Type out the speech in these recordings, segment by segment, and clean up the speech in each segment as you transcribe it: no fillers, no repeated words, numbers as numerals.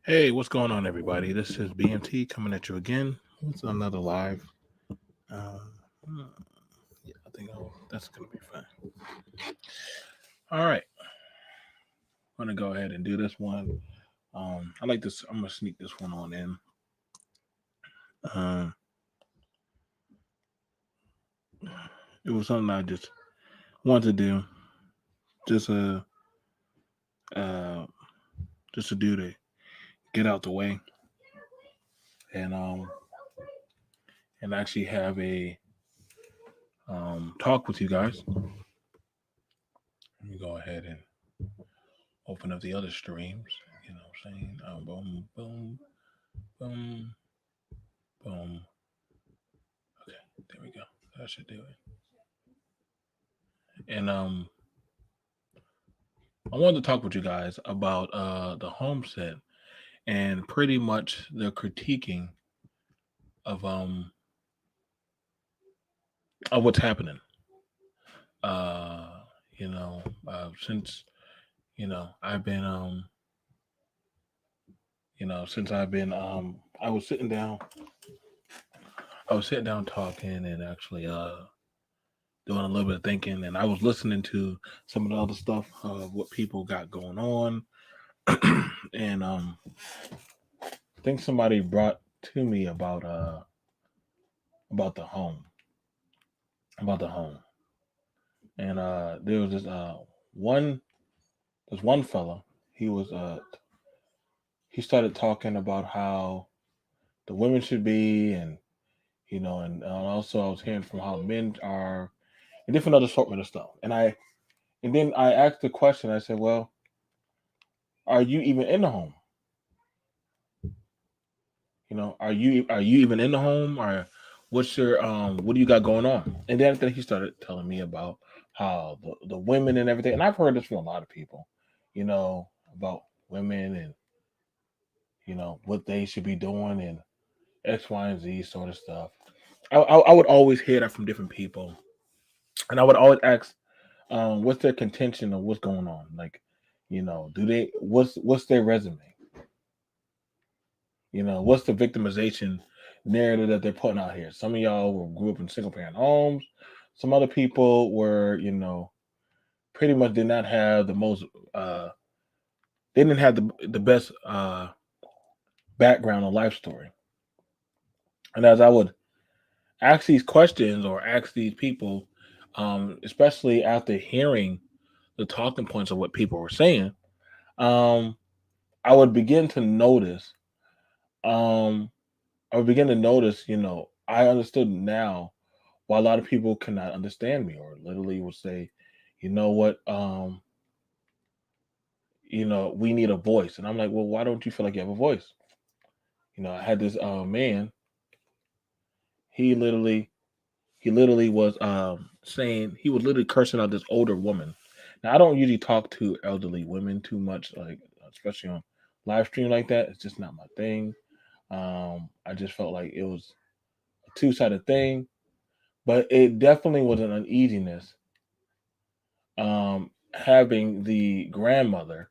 Hey, what's going on, everybody? This is BMT coming at you again. It's another live. Uh, hmm, yeah, I think that's going to be fun. All right, I'm going to go ahead and do this one. I like this. I'm going to sneak this one on in. Um, it was something I just wanted to do, just uh, just to do to get out the way and and actually have a talk with you guys. Let me go ahead and open up the other streams. You know what I'm saying? Boom, boom, boom, boom. Okay, there we go. That should do it. And I wanted to talk with you guys about the homestead and pretty much the critiquing of of what's happening. Uh, since I've been since I've been I was sitting down talking and actually doing a little bit of thinking, and I was listening to some of the other stuff of what people got going on. And I think somebody brought to me about the home, about the home, and there was one this one fella. He was he started talking about how the women should be, and and also I was hearing from how men are, and different other assortment of stuff. And then I asked the question. I said, "Well, are you even in the home? Are you even in the home, or what's your what do you got going on?" And then he started telling me about how the women and everything, and I've heard this from a lot of people, you know, about women and what they should be doing and X, Y, and Z sort of stuff. I would always hear that from different people, and I would always ask, what's their contention or what's going on? Like, do they what's their resume? What's the victimization narrative that they're putting out here? Some of y'all grew up in single parent homes. Some other people were, pretty much did not have the most. They didn't have the best background or life story. And as I would ask these questions or ask these people, especially after hearing the talking points of what people were saying, um, I would begin to notice. Um, I would begin to notice. I understood now why a lot of people cannot understand me, or literally will say, you know what, we need a voice. And I'm like, well, why don't you feel like you have a voice? I had this man. He literally was saying, he was literally cursing out this older woman. Now I don't usually talk to elderly women too much, like especially on live stream like that. It's just not my thing. I just felt like it was a two-sided thing, but it definitely was an uneasiness. Having the grandmother,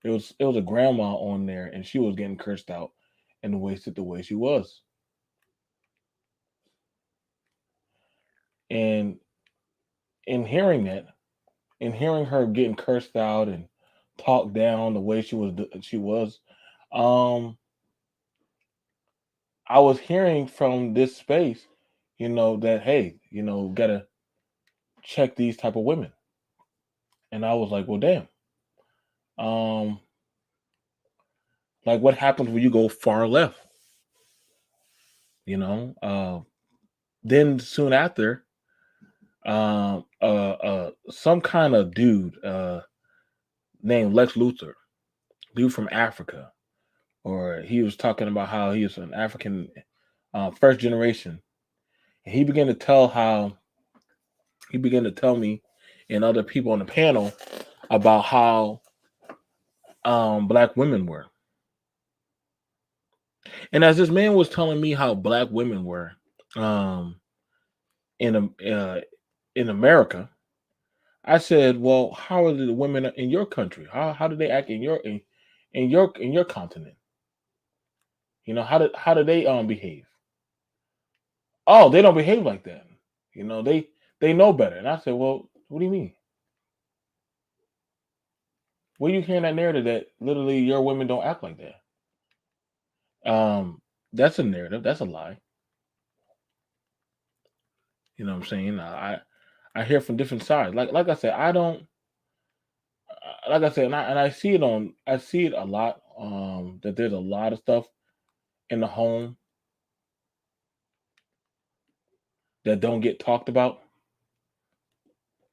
it was a grandma on there, and she was getting cursed out and wasted the way she was, and in hearing that, in hearing her getting cursed out and talked down the way she was, um, I was hearing from this space, that hey, gotta check these type of women, and I was like, well, damn, um, like what happens when you go far left, you know? Then soon after, some kind of dude named Lex Luthor, dude from Africa, or he was talking about how he was an African, first generation, and he began to tell me and other people on the panel about how black women were, and as this man was telling me how black women were, um, in America, I said, "Well, how are the women in your country? How do they act in your continent?" How do they behave? Oh, they don't behave like that. They know better. And I said, well, what do you mean? Where you hearing that narrative that literally your women don't act like that? That's a narrative. That's a lie. You know what I'm saying? I hear from different sides. Like I said, I don't like I said, and I see it I see it a lot. That there's a lot of stuff in the home that don't get talked about.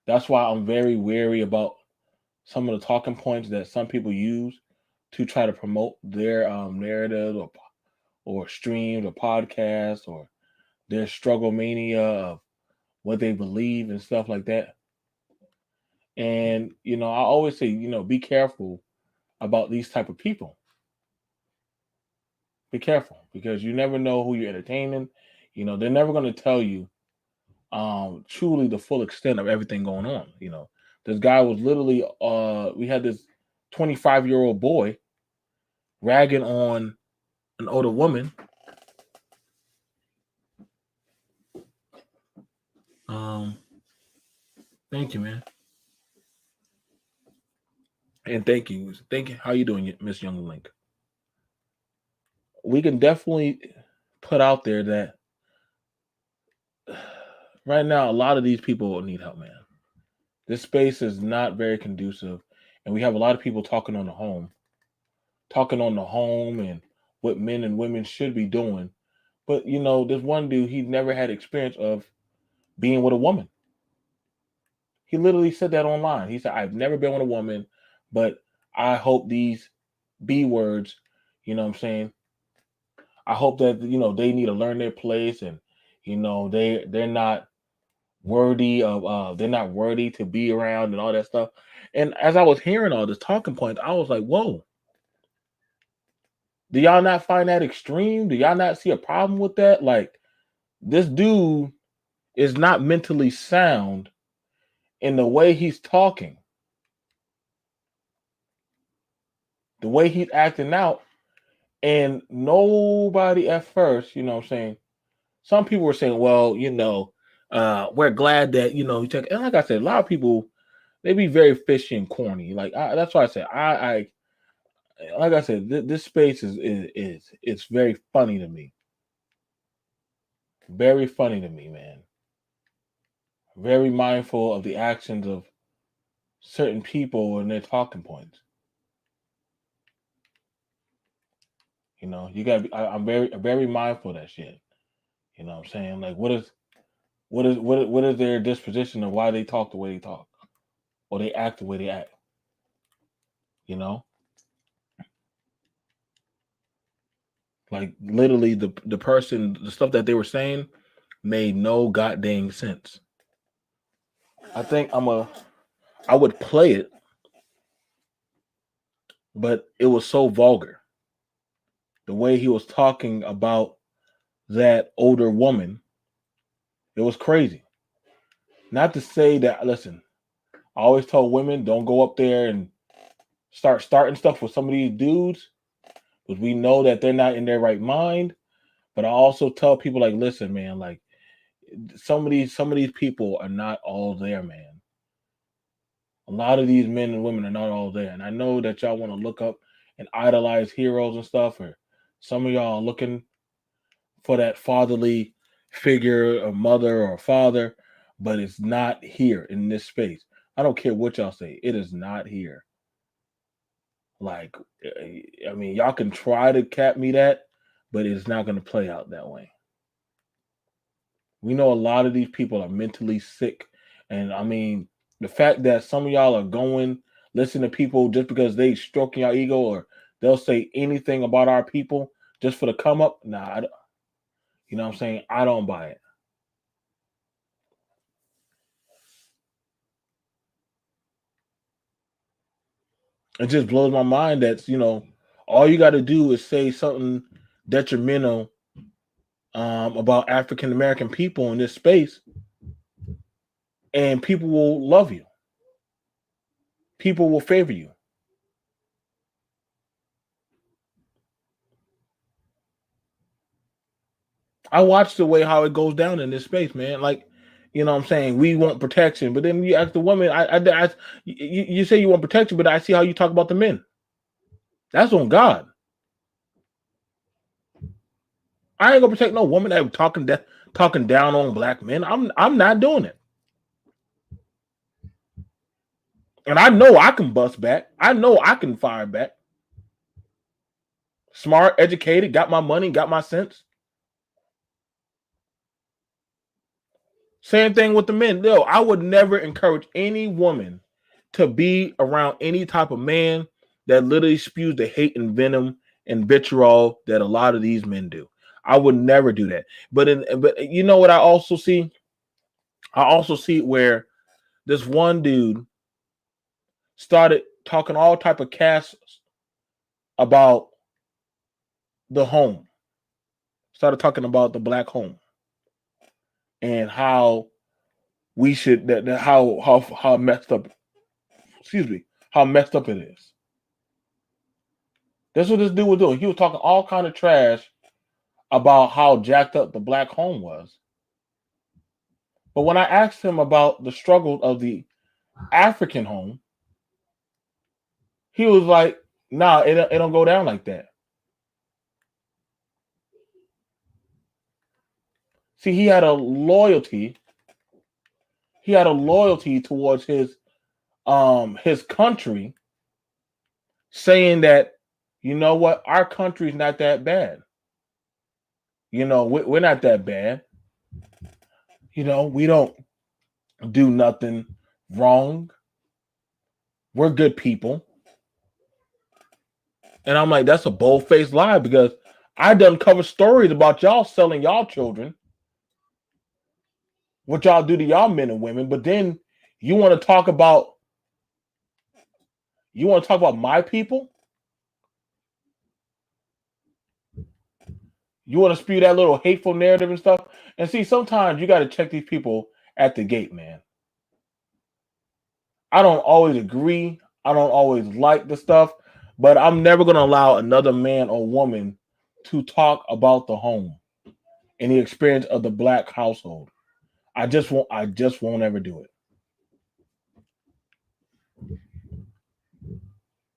That's why I'm very wary about some of the talking points that some people use to try to promote their narrative or streams or podcasts or their struggle mania of what they believe and stuff like that. And I always say, be careful about these type of people. Be careful because you never know who you're entertaining. They're never going to tell you truly the full extent of everything going on. This guy was literally we had this 25-year-old boy ragging on an older woman. Um, Thank you, man. And thank you. How you doing, Miss Young Link? We can definitely put out there that right now a lot of these people need help, man. This space is not very conducive, and we have a lot of people talking on the home and what men and women should be doing. But this one dude, he never had experience of being with a woman. He literally said that online. He said, "I've never been with a woman, but I hope these B words, what I'm saying, I hope that they need to learn their place and they're not worthy of they're not worthy to be around and all that stuff." And as I was hearing all this talking points, I was like, whoa, do y'all not find that extreme? Do y'all not see a problem with that? Like, this dude is not mentally sound in the way he's talking, the way he's acting out. And nobody at first, what I'm saying, some people were saying, well, we're glad that, he took, and like I said, a lot of people, they be very fishy and corny. That's why I said, like I said, this space is it's very funny to me. Very funny to me, man. Very mindful of the actions of certain people and their talking points. You gotta be, I'm very mindful of that shit. What I'm saying? Like, what is their disposition of why they talk the way they talk or they act the way they act? You know, like literally the stuff that they were saying made no goddamn sense. I think I would play it, but it was so vulgar. The way he was talking about that older woman, it was crazy. Not to say that, listen, I always tell women don't go up there and starting stuff with some of these dudes because we know that they're not in their right mind. But I also tell people like, listen, man, like some of these people are not all there, man. A lot of these men and women are not all there. And I know that y'all want to look up and idolize heroes and stuff, or some of y'all are looking for that fatherly figure, a mother or a father, but it's not here in this space. I don't care what y'all say, it is not here. Like, I mean, y'all can try to cap me that, but it's not going to play out that way. We know a lot of these people are mentally sick. And I mean, the fact that some of y'all are going, listen to people just because they stroking your ego or they'll say anything about our people just for the come up. Nah, you know what I'm saying? I don't buy it. It just blows my mind that, all you got to do is say something detrimental about African American people in this space, and people will love you. People will, favor you. I watch the way how it goes down in this space, man. Like, you know what I'm saying? We want protection, but then you ask the woman, you say you want protection, but I see how you talk about the men. That's on God. I ain't gonna protect no woman that talking down on black men. I'm not doing it. And I know I can bust back. I know I can fire back. Smart, educated, got my money, got my sense. Same thing with the men. No, I would never encourage any woman to be around any type of man that literally spews the hate and venom and vitriol that a lot of these men do. I would never do that. But you know what I also see? I also see where this one dude started talking all type of casts about the home. Started talking about the black home and how we should that how messed up. Excuse me, how messed up it is. That's what this dude was doing. He was talking all kind of trash about how jacked up the black home was. But when I asked him about the struggle of the African home, he was like, "Nah, it don't go down like that." See, he had a loyalty. He had a loyalty towards his country, saying that, you know what, our country's not that bad. You know, we're not that bad. You know, we don't do nothing wrong. We're good people. And I'm like, that's a bold-faced lie because I done covered stories about y'all selling y'all children, what y'all do to y'all men and women, but then you want to talk about my people? You want to spew that little hateful narrative and stuff? And see, sometimes you got to check these people at the gate, man. I don't always agree. I don't always like the stuff, but I'm never going to allow another man or woman to talk about the home and the experience of the black household. I just won't ever do it.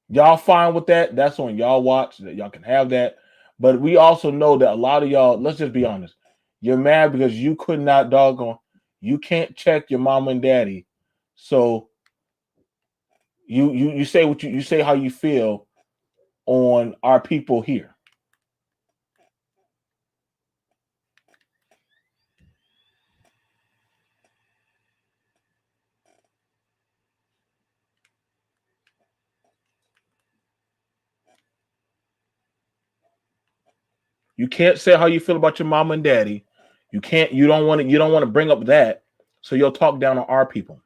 Y'all fine with that? That's on y'all watch. That y'all can have that. But we also know that a lot of y'all, let's just be honest, you're mad because you could not doggone, you can't check your mama and daddy. So you say what you say how you feel on our people here. You can't say how you feel about your mama and daddy. You don't want to bring up that. So you'll talk down on our people.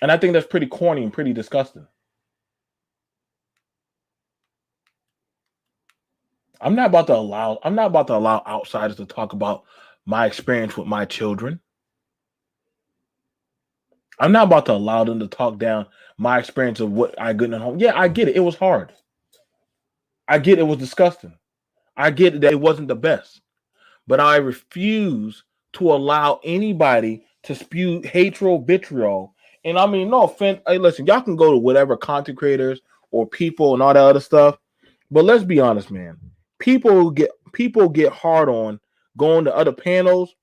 And I think that's pretty corny and pretty disgusting. I'm not about to allow outsiders to talk about my experience with my children. I'm not about to allow them to talk down my experience of what I got at home. Yeah, I get it. It was hard. I get it was disgusting. I get that it wasn't the best. But I refuse to allow anybody to spew hatred, vitriol. And I mean, no offense. Hey, listen, y'all can go to whatever content creators or people and all that other stuff. But let's be honest, man. People get hard on going to other panels,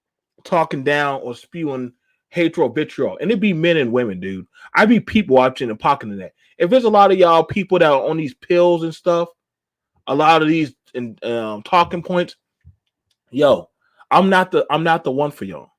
talking down or spewing hatred or vitriol. And it be men and women, dude. I be people watching and pocketing that. If there's a lot of y'all people that are on these pills and stuff, a lot of these talking points, yo, I'm not the one for y'all.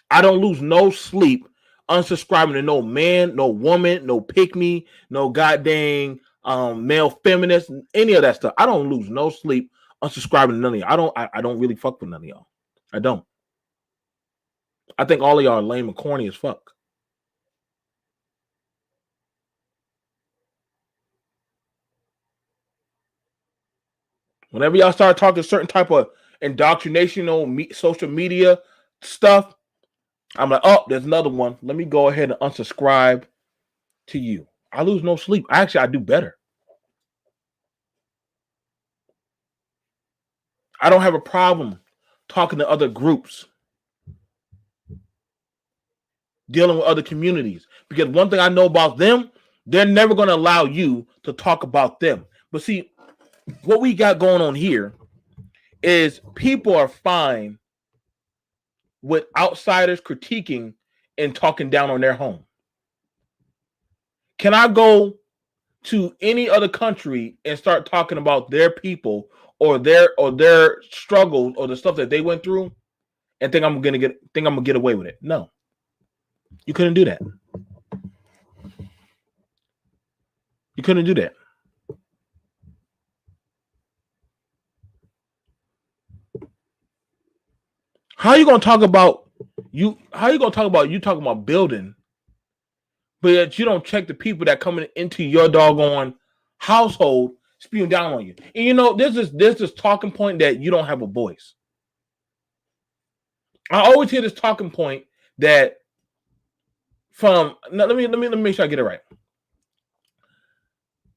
I don't lose no sleep unsubscribing to no man, no woman, no pick me, no goddamn male feminist, any of that stuff. I don't lose no sleep unsubscribing to none of y'all. I don't really fuck with none of y'all. I don't. I think all of y'all are lame and corny as fuck. Whenever y'all start talking certain type of indoctrinational social media stuff, I'm like, oh, there's another one. Let me go ahead and unsubscribe to you. I lose no sleep. Actually, I do better. I don't have a problem talking to other groups, dealing with other communities. Because one thing I know about them, they're never going to allow you to talk about them. But see, what we got going on here is people are fine with outsiders critiquing and talking down on their home. Can I go to any other country and start talking about their people or their struggles or the stuff that they went through and think I'm gonna get away with it? No, you couldn't do that. You couldn't do that. How are you gonna talk about you? How are you gonna talk about you talking about building, but yet you don't check the people that coming into your doggone household spewing down on you? And you know, there's this talking point that you don't have a voice. I always hear this talking point that from now, let me make sure I get it right.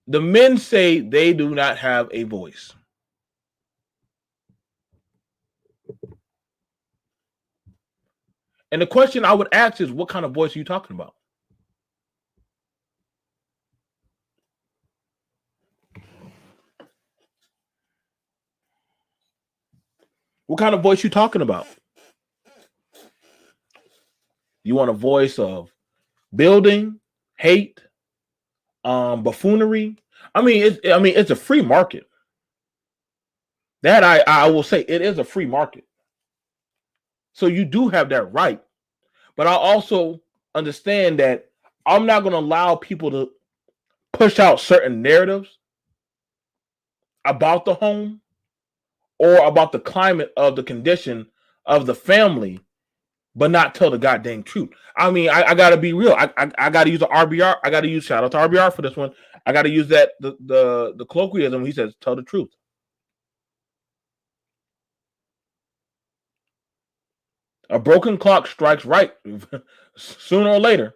The men say they do not have a voice. And the question I would ask is, what kind of voice are you talking about? What kind of voice you talking about? You want a voice of building, hate, buffoonery? I mean, it's a free market. That I will say it is a free market. So you do have that right. But I also understand that I'm not going to allow people to push out certain narratives about the home or about the climate of the condition of the family, but not tell the goddamn truth. I mean, I got to be real. I got to use the RBR. I got to use shout out to RBR for this one. I got to use that the colloquialism. He says, tell the truth. A broken clock strikes right sooner or later.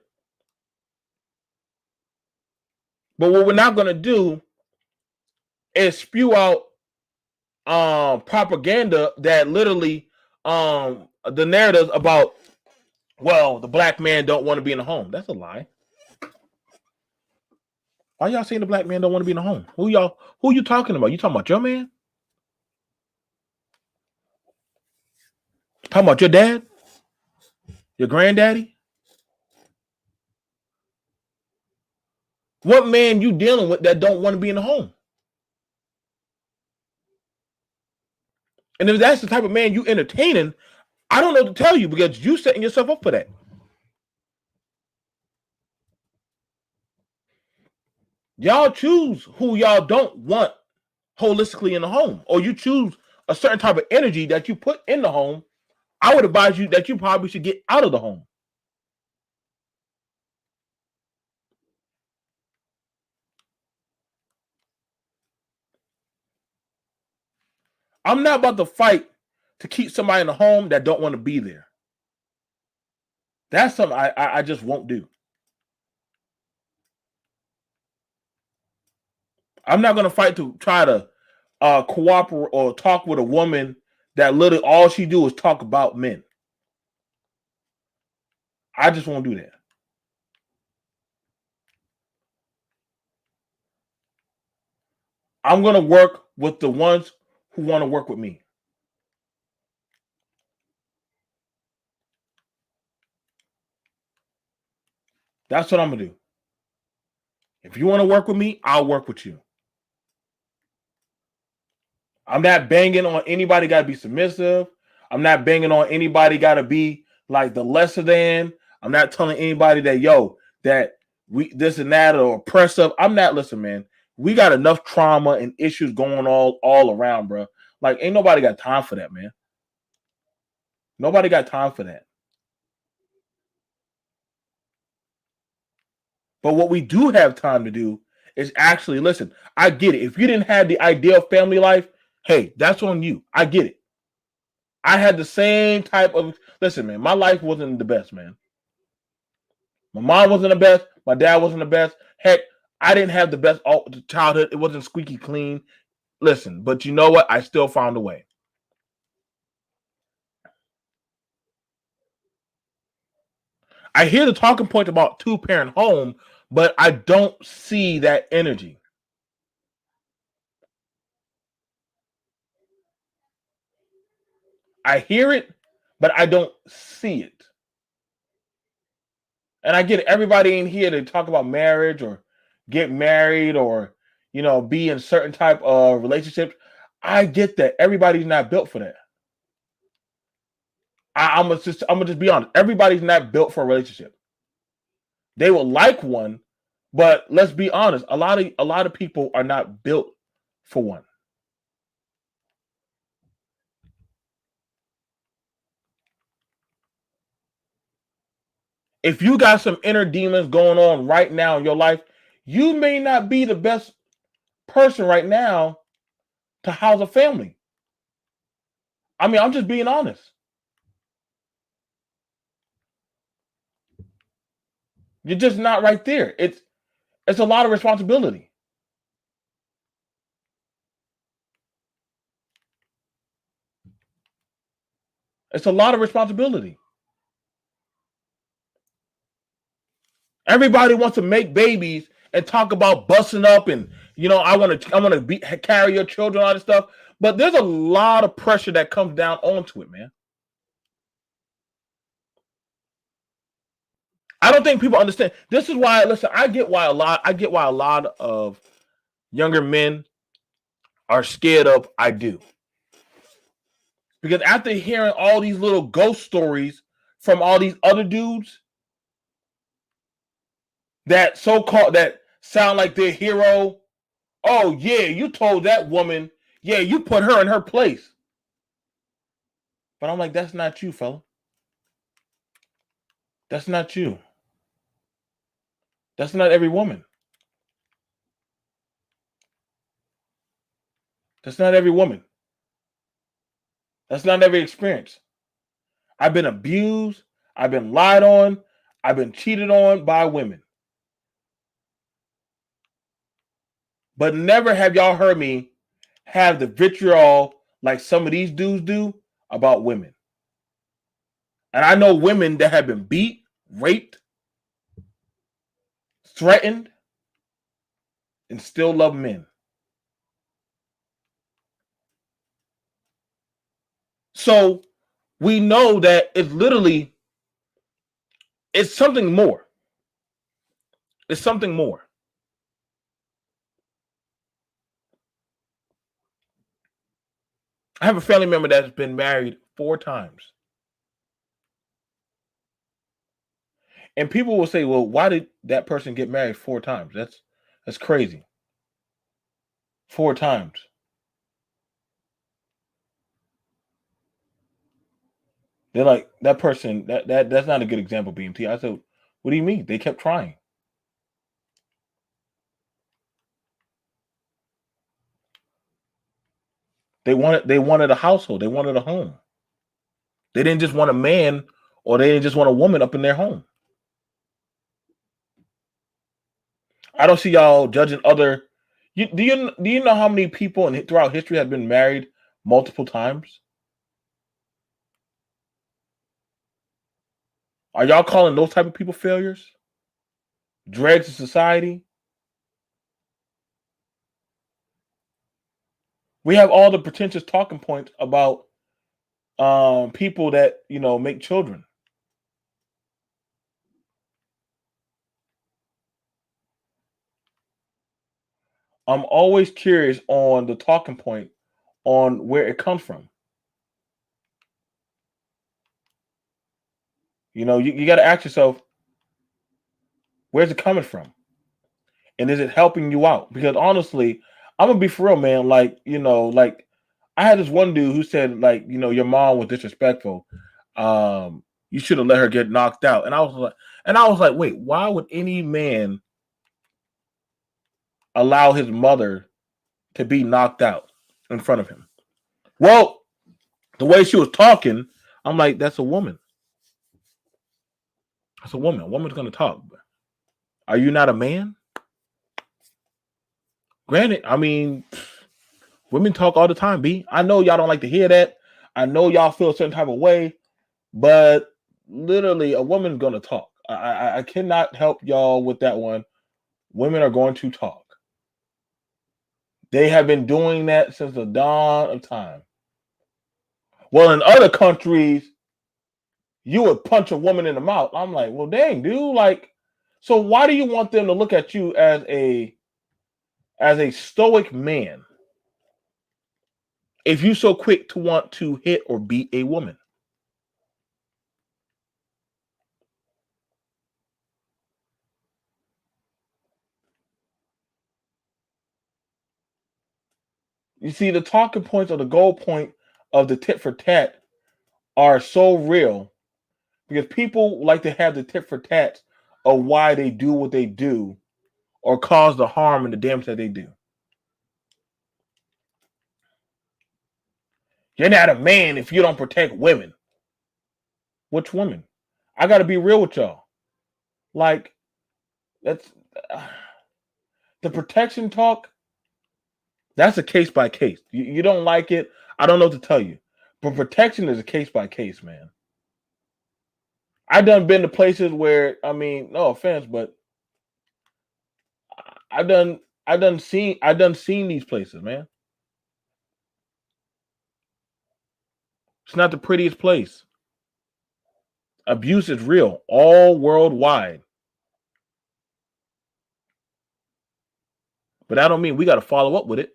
But what we're not going to do is spew out propaganda that literally the narratives about, well, the black man don't want to be in the home. That's a lie. Why y'all saying the black man don't want to be in the home? Who you talking about? You talking about your man? Talking about your dad? Your granddaddy? What man you dealing with that don't want to be in the home? And if that's the type of man you entertaining, I don't know what to tell you because you setting yourself up for that. Y'all choose who y'all don't want holistically in the home, or you choose a certain type of energy that you put in the home. I would advise you that you probably should get out of the home. I'm not about to fight to keep somebody in the home that don't want to be there. That's something I just won't do. I'm not going to fight to try to cooperate or talk with a woman that literally all she do is talk about men. I just won't do that. I'm going to work with the ones who want to work with me. That's what I'm going to do. If you want to work with me, I'll work with you. I'm not banging on anybody got to be submissive. I'm not banging on anybody got to be like the lesser than. I'm not telling anybody that, that we this and that or oppressive. I'm not, listen, man. We got enough trauma and issues going all around, bro. Like, ain't nobody got time for that, man. Nobody got time for that. But what we do have time to do is actually listen. I get it. If you didn't have the ideal family life, hey, that's on you. I get it. I had the same type of, listen, man, my life wasn't the best, man. My mom wasn't the best. My dad wasn't the best. Heck, I didn't have the best childhood. It wasn't squeaky clean. Listen, but you know what? I still found a way. I hear the talking point about two-parent home, but I don't see that energy. I hear it, but I don't see it. And I get it, everybody in here to talk about marriage or get married or be in certain type of relationships. I get that. Everybody's not built for that. I'm gonna just be honest. Everybody's not built for a relationship. They will like one, but let's be honest. A lot of people are not built for one. If you got some inner demons going on right now in your life, you may not be the best person right now to house a family. I mean, I'm just being honest. You're just not right there. It's a lot of responsibility. It's a lot of responsibility. Everybody wants to make babies and talk about busting up and I want to carry your children, all this stuff. But there's a lot of pressure that comes down onto it, man. I don't think people understand. This is why, listen, I get why a lot of younger men are scared of I do. Because after hearing all these little ghost stories from all these other dudes that so-called that sound like their hero, oh yeah, you told that woman, yeah, you put her in her place. But I'm like, that's not you, fella. That's not you. That's not every woman. That's not every woman. That's not every experience. I've been abused. I've been lied on. I've been cheated on by women. But never have y'all heard me have the vitriol like some of these dudes do about women. And I know women that have been beat, raped, threatened, and still love men. So we know that it's something more. It's something more. I have a family member that's been married 4 times. And people will say, well, why did that person get married 4 times? That's crazy. 4 times. They're like, that person, that's not a good example, BMT. I said, what do you mean? They kept trying. They wanted a household. They wanted a home. They didn't just want a man or they didn't just want a woman up in their home. I don't see y'all judging other. Do you know how many people throughout history have been married multiple times? Are y'all calling those type of people failures? Dregs of society? We have all the pretentious talking points about people that make children. I'm always curious on the talking point on where it comes from. You got to ask yourself, where's it coming from? And is it helping you out? Because honestly, I'm gonna be for real, man. Like I had this one dude who said, like, your mom was disrespectful. You should have let her get knocked out. And I was like, wait, why would any man allow his mother to be knocked out in front of him? Well, the way she was talking, I'm like, that's a woman. That's a woman. A woman's gonna talk. Are you not a man? Granted, I mean, women talk all the time, B. I know y'all don't like to hear that. I know y'all feel a certain type of way, but literally, a woman's gonna talk. I cannot help y'all with that one. Women are going to talk. They have been doing that since the dawn of time. Well, in other countries, you would punch a woman in the mouth. I'm like, well, dang, dude. Like, so why do you want them to look at you as a stoic man if you're so quick to want to hit or beat a woman? You see, the talking points or the goal point of the tit for tat are so real because people like to have the tit for tat of why they do what they do or cause the harm and the damage that they do. You're not a man if you don't protect women. Which women? I got to be real with y'all. Like, that's uh, the protection talk. That's a case by case. You don't like it. I don't know what to tell you. But protection is a case by case, man. I done been to places where, I mean, no offense, but I done seen these places, man. It's not the prettiest place. Abuse is real, all worldwide. But I don't mean we got to follow up with it.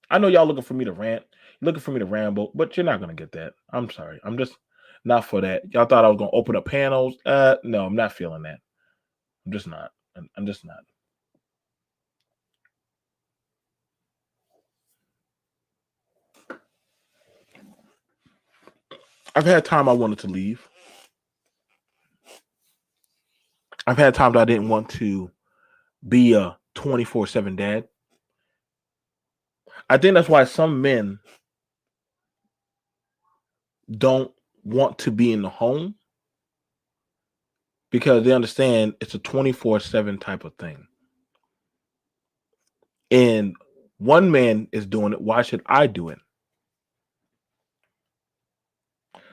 I know y'all looking for me to rant, looking for me to ramble, but you're not gonna get that. I'm sorry. I'm just not for that. Y'all thought I was gonna open up panels. No, I'm not feeling that. I'm just not. I'm just not. I've had time I wanted to leave. I've had times I didn't want to be a 24/7 dad. I think that's why some men don't want to be in the home because they understand it's a 24/7 type of thing. And one man is doing it. Why should I do it?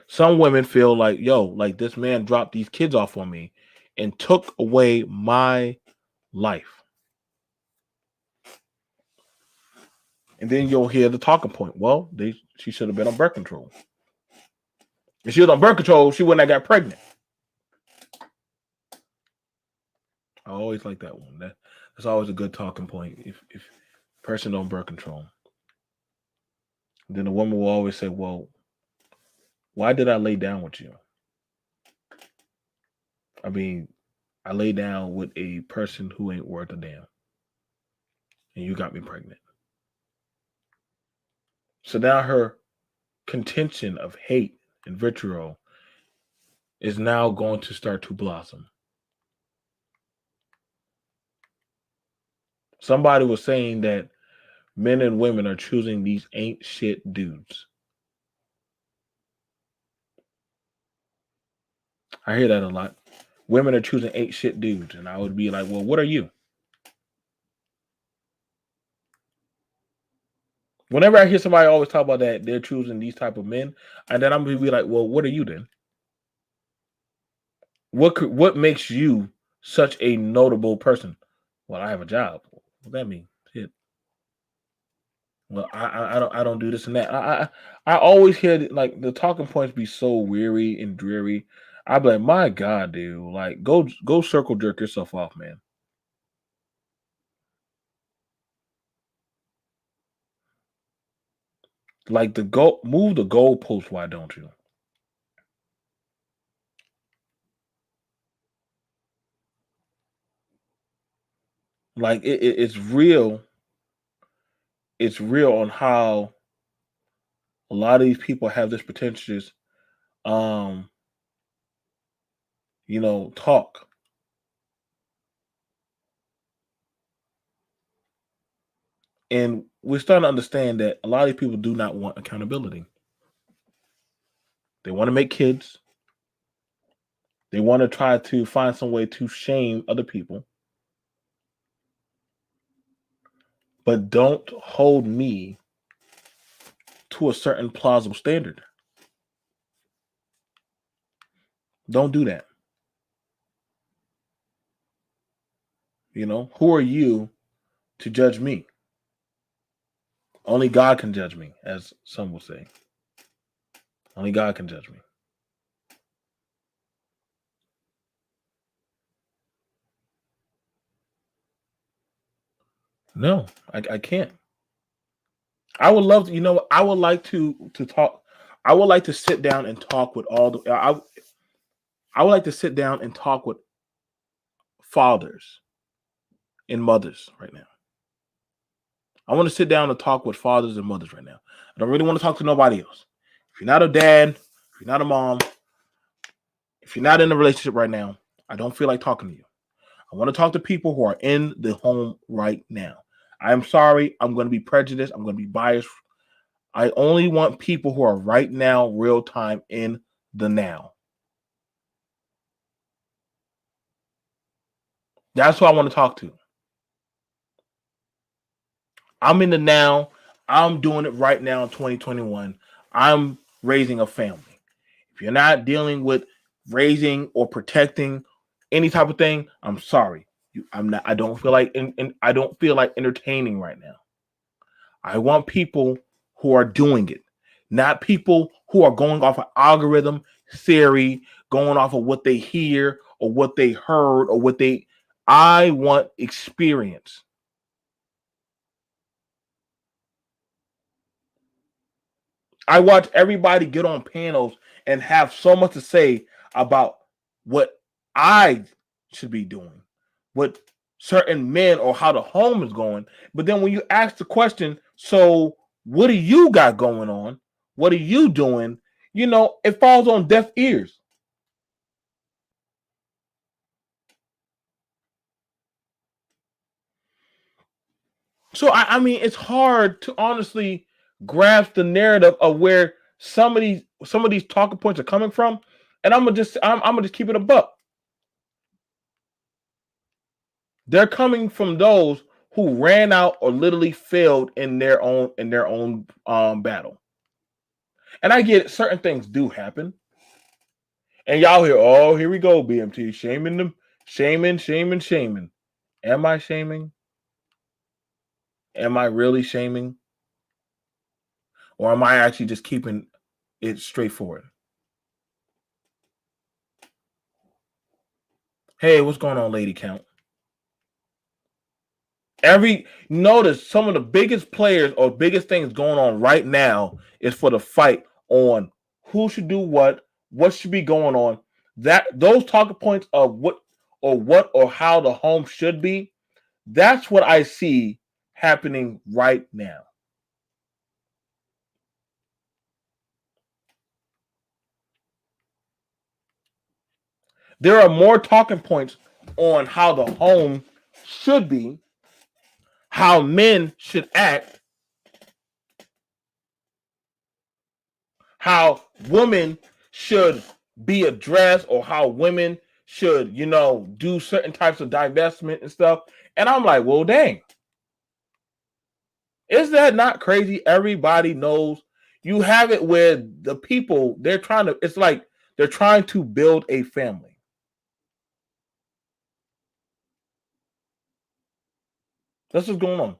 Some women feel like, yo, like this man dropped these kids off on me and took away my life. And then you'll hear the talking point. Well, she should have been on birth control. If she was on birth control, she wouldn't have got pregnant. I always like that one. That's always a good talking point. If person on birth control, then the woman will always say, well, why did I lay down with you? I mean, I lay down with a person who ain't worth a damn. And you got me pregnant. So now her contention of hate and vitriol is now going to start to blossom. Somebody was saying that men and women are choosing these ain't shit dudes. I hear that a lot. Women are choosing ain't shit dudes. And I would be like, well, what are you? Whenever I hear somebody always talk about that, they're choosing these type of men. And then I'm going to be like, well, what are you then? What makes you such a notable person? Well, I have a job. What that mean? Shit. Well, I don't do this and that. I always hear like the talking points be so weary and dreary. I be like, my God, dude, like go circle jerk yourself off, man. Like the go move the goalpost. Why don't you? Like it's real. It's real on how a lot of these people have this pretentious, um, talk. And we're starting to understand that a lot of these people do not want accountability. They want to make kids. They want to try to find some way to shame other people, but don't hold me to a certain plausible standard. Don't do that. Who are you to judge me? Only God can judge me, as some will say. Only God can judge me. No, I can't. I would love to, I would like to talk. I would like to sit down and talk with all the. I would like to sit down and talk with fathers and mothers right now. I want to sit down and talk with fathers and mothers right now. I don't really want to talk to nobody else. If you're not a dad, if you're not a mom, if you're not in a relationship right now, I don't feel like talking to you. I want to talk to people who are in the home right now. I'm sorry. I'm going to be prejudiced. I'm going to be biased. I only want people who are right now, real time, in the now. That's who I want to talk to. I'm in the now. I'm doing it right now in 2021. I'm raising a family. If you're not dealing with raising or protecting any type of thing, I'm sorry. I'm not. I don't feel like. I don't feel like entertaining right now. I want people who are doing it, not people who are going off of algorithm theory, going off of what they hear or what they heard or what they. I want experience. I watch everybody get on panels and have so much to say about what I should be doing, what certain men or how the home is going. But then when you ask the question, so what do you got going on? What are you doing? It falls on deaf ears. So I mean, it's hard to honestly grasp the narrative of where some of these talking points are coming from. And I'm gonna just keep it a buck. They're coming from those who ran out or literally failed in their own battle. And I get it, certain things do happen. And y'all hear, oh, here we go, BMT, shaming them, shaming, shaming, shaming. Am I shaming? Am I really shaming? Or am I actually just keeping it straightforward? Hey, what's going on, Lady Count? Every notice some of the biggest players or biggest things going on right now is for the fight on who should do what should be going on. That those talking points of what or how the home should be, that's what I see happening right now. There are more talking points on how the home should be, how men should act, how women should be addressed, or how women should, do certain types of divestment and stuff. And I'm like, well, dang, is that not crazy? Everybody knows you have it where the people it's like they're trying to build a family. That's what's going on.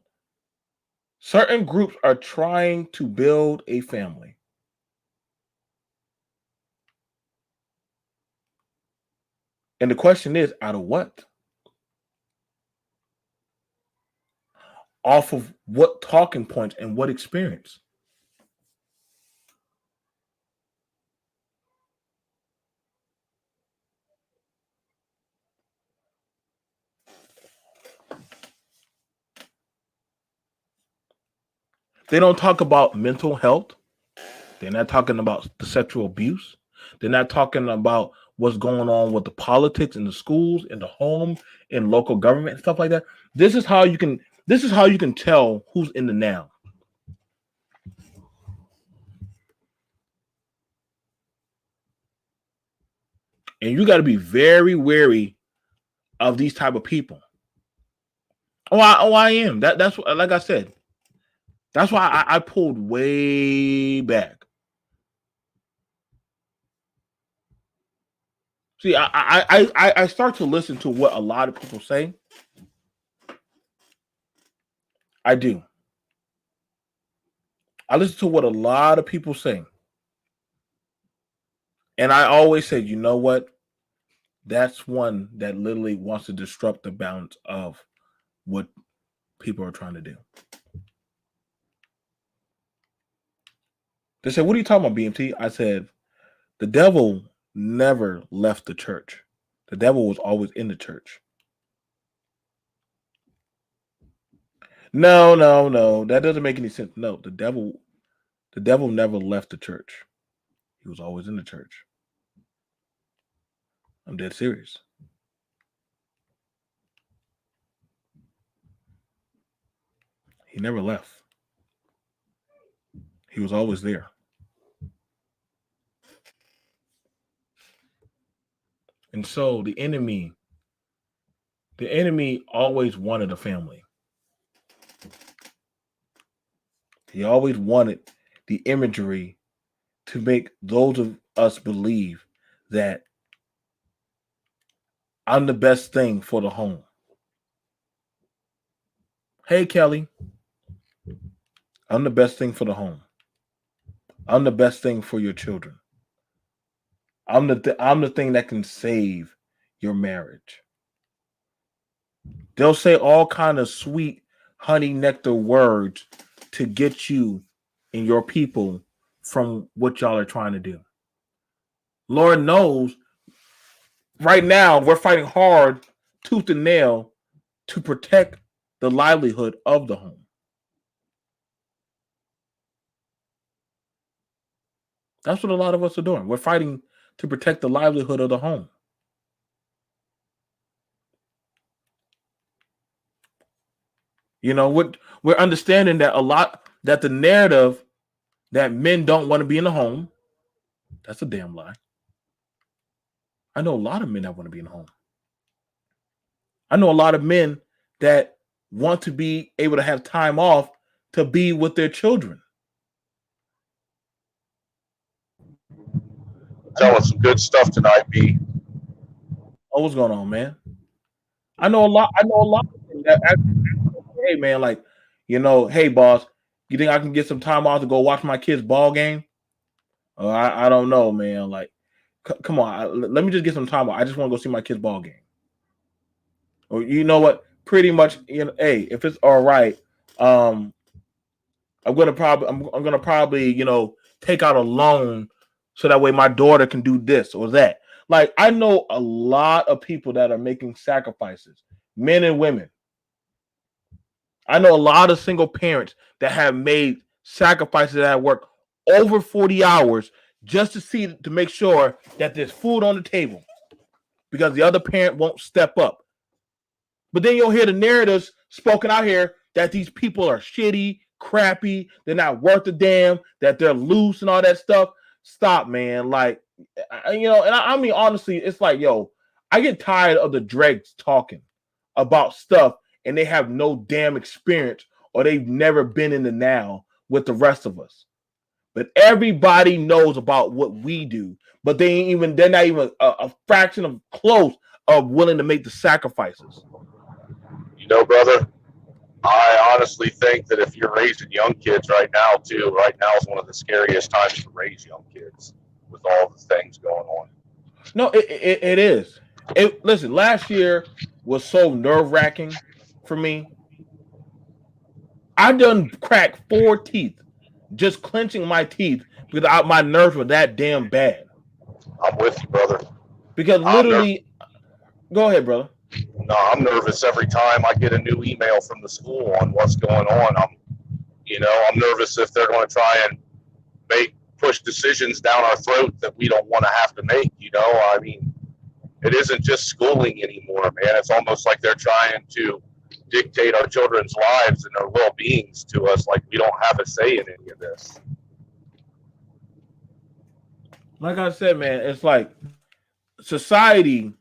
Certain groups are trying to build a family. And the question is, out of what? Off of what talking points and what experience? They don't talk about mental health. They're not talking about the sexual abuse. They're not talking about what's going on with the politics in the schools, in the home, in local government, and stuff like that. This is how you can. This is how you can tell who's in the now. And you got to be very wary of these type of people. I am. That's what, like I said. That's why I pulled way back. See, I start to listen to what a lot of people say, I do. I listen to what a lot of people say. And I always say, you know what? That's one that literally wants to disrupt the balance of what people are trying to do. They said, what are you talking about, BMT? I said, the devil never left the church. The devil was always in the church. No, no, no. That doesn't make any sense. No, the devil never left the church. He was always in the church. I'm dead serious. He never left. He was always there. And so the enemy always wanted a family. He always wanted the imagery to make those of us believe that I'm the best thing for the home. Hey, Kelly, I'm the best thing for the home. I'm the best thing for your children. I'm the thing that can save your marriage. They'll say all kind of sweet honey nectar words to get you and your people from what y'all are trying to do. Lord knows, right now we're fighting hard, tooth and nail, to protect the livelihood of the home. That's what a lot of us are doing. We're fighting to protect the livelihood of the home. You know, we're understanding that that the narrative that men don't want to be in the home, that's a damn lie. I know a lot of men that want to be in the home. I know a lot of men that want to be able to have time off to be with their children. Telling some good stuff tonight, B. Oh, what's going on, man? I know a lot. I know a lot of men that actually, hey, man, like, hey, boss, you think I can get some time off to go watch my kids' ball game? I don't know, man. Like, come on, let me just get some time off. I just want to go see my kids' ball game. Or you know what? Pretty much, hey, if it's all right, I'm gonna probably take out a loan so that way my daughter can do this or that. Like, I know a lot of people that are making sacrifices, men and women. I know a lot of single parents that have made sacrifices at work over 40 hours just to make sure that there's food on the table because the other parent won't step up. But then you'll hear the narratives spoken out here that these people are shitty, crappy, they're not worth a damn, that they're loose and all that stuff. Stop, man. Like, and I mean, honestly, it's like, yo, I get tired of the dregs talking about stuff and they have no damn experience or they've never been in the now with the rest of us. But everybody knows about what we do, but they're not even a fraction of close of willing to make the sacrifices. You know, brother, I honestly think that if you're raising young kids right now, too, right now is one of the scariest times to raise young kids with all the things going on. No, it is. Listen, last year was so nerve wracking for me. I done cracked 4 teeth just clenching my teeth because my nerves were that damn bad. I'm with you, brother. Because I'm ner- literally, go ahead, brother. no, I'm nervous every time I get a new email from the school on what's going on. I'm nervous if they're going to try and push decisions down our throat that we don't want to have to make. I mean, it isn't just schooling anymore, man. It's almost like they're trying to dictate our children's lives and their well-beings to us, like we don't have a say in any of this. Like I said, man, it's like society.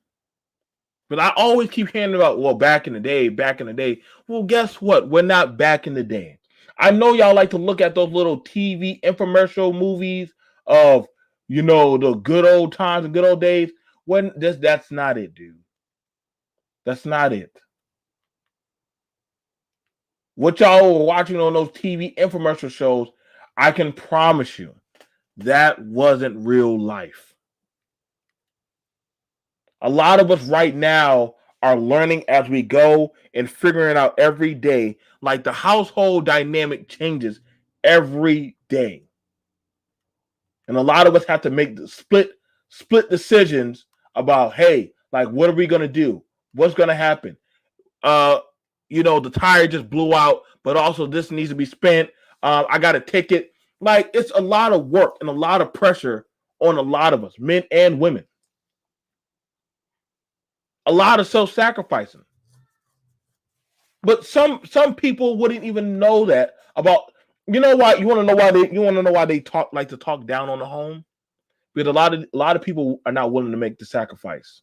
But I always keep hearing about, well, back in the day, back in the day. Well, guess what? We're not back in the day. I know y'all like to look at those little TV infomercial movies of, the good old times and good old days. When that's not it, dude. That's not it. What y'all were watching on those TV infomercial shows, I can promise you that wasn't real life. A lot of us right now are learning as we go and figuring out every day. Like the household dynamic changes every day. And a lot of us have to make the split decisions about, hey, like what are we gonna do? What's gonna happen? Uh, the tire just blew out, but also this needs to be spent. I got a ticket. Like it's a lot of work and a lot of pressure on a lot of us, men and women. A lot of self-sacrificing. But some people wouldn't even know that about. You know why? You want to know why they talk down on the home? Because a lot of people are not willing to make the sacrifice.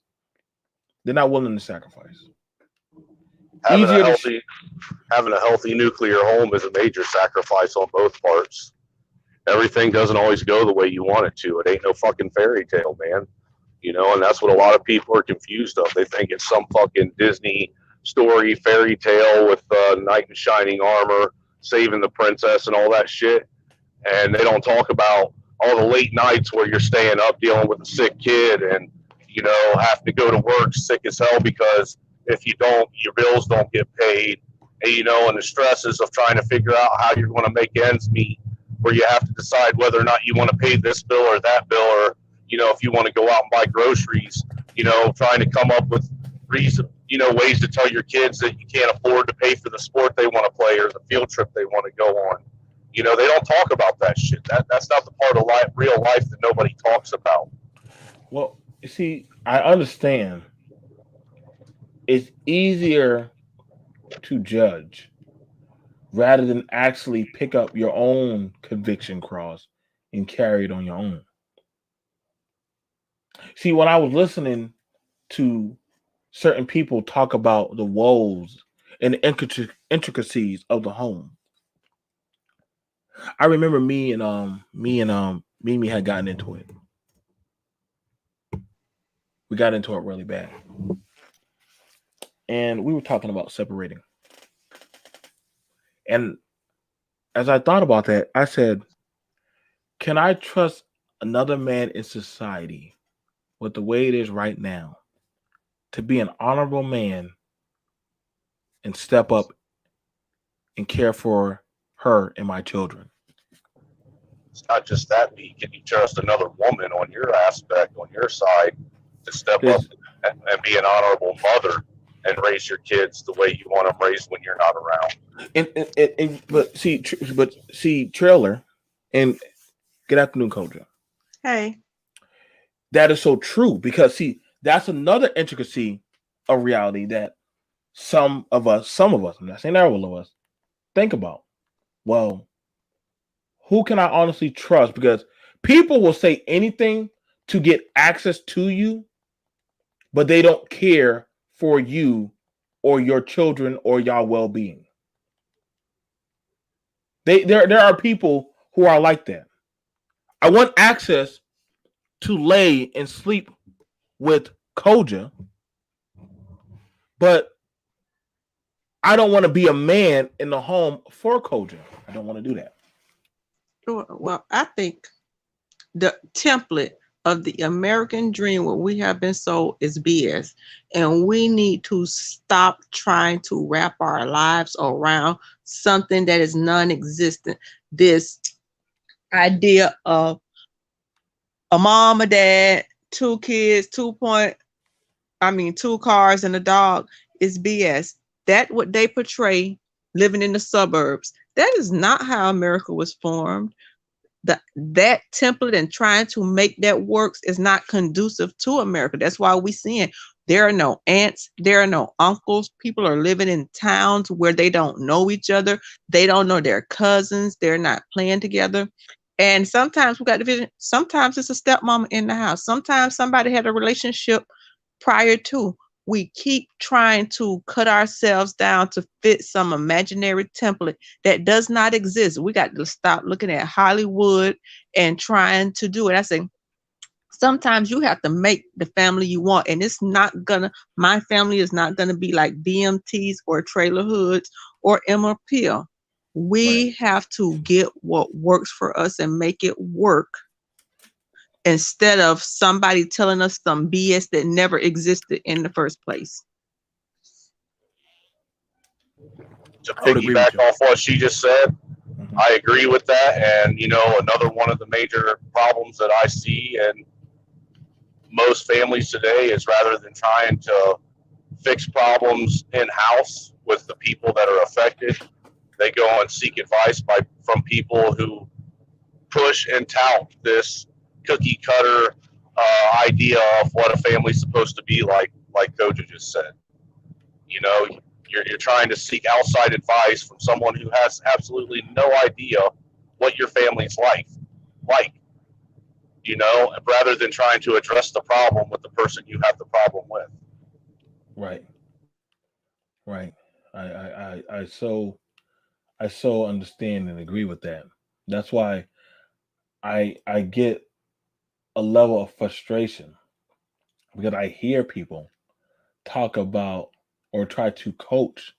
They're not willing to sacrifice. Having a Easier to healthy having a healthy nuclear home is a major sacrifice on both parts. Everything doesn't always go the way you want it to. It ain't no fucking fairy tale, man. And that's what a lot of people are confused of. They think it's some fucking Disney story, fairy tale with knight in shining armor saving the princess and all that shit. And they don't talk about all the late nights where you're staying up dealing with a sick kid and have to go to work sick as hell because if you don't, your bills don't get paid. And the stresses of trying to figure out how you're going to make ends meet, where you have to decide whether or not you want to pay this bill or that bill, or if you want to go out and buy groceries, trying to come up with ways to tell your kids that you can't afford to pay for the sport they want to play or the field trip they want to go on. They don't talk about that shit. That's not the part of real life that nobody talks about. Well, you see, I understand. It's easier to judge rather than actually pick up your own conviction cross and carry it on your own. See, when I was listening to certain people talk about the woes and the intricacies of the home, I remember Mimi had gotten into it. We got into it really bad. And we were talking about separating. And as I thought about that, I said, can I trust another man in society with the way it is right now to be an honorable man and step up and care for her and my children? It's not just that, but can you trust another woman on your aspect, on your side, to step up and be an honorable mother and raise your kids the way you want them raised when you're not around? But see, trailer, and good afternoon, Koja. Hey. That is so true because see, that's another intricacy of reality that some of us, I'm not saying all of us, think about. Well, who can I honestly trust? Because people will say anything to get access to you, but they don't care for you or your children or your well-being. There are people who are like that. I want access to lay and sleep with Koja, but I don't want to be a man in the home for Koja. I don't want to do that. Well, I think the template of the American dream, what we have been sold, is BS. And we need to stop trying to wrap our lives around something that is non-existent. This idea of a mom, a dad, 2 kids, 2 cars and a dog is BS. That what they portray living in the suburbs. That is not how America was formed. That template and trying to make that works is not conducive to America. That's why we're seeing there are no aunts, there are no uncles. People are living in towns where they don't know each other. They don't know their cousins. They're not playing together. And sometimes we got division. Sometimes it's a stepmama in the house. Sometimes somebody had a relationship prior to. We keep trying to cut ourselves down to fit some imaginary template that does not exist. We got to stop looking at Hollywood and trying to do it. I say, sometimes you have to make the family you want, and it's not gonna, my family is not gonna be like BMTs or trailer hoods or Emma Peel. Right. We have to get what works for us and make it work instead of somebody telling us some BS that never existed in the first place. To I would agree with piggyback you. off what she just said, Hmm. I agree with that. And, another one of the major problems that I see in most families today is rather than trying to fix problems in house with the people that are affected, they go and seek advice from people who push and tout this cookie cutter idea of what a family's supposed to be like Koja just said. You know, you're trying to seek outside advice from someone who has absolutely no idea what your family's like, rather than trying to address the problem with the person you have the problem with. Right. Right. I so understand and agree with that. That's why I get a level of frustration because I hear people talk about or try to coach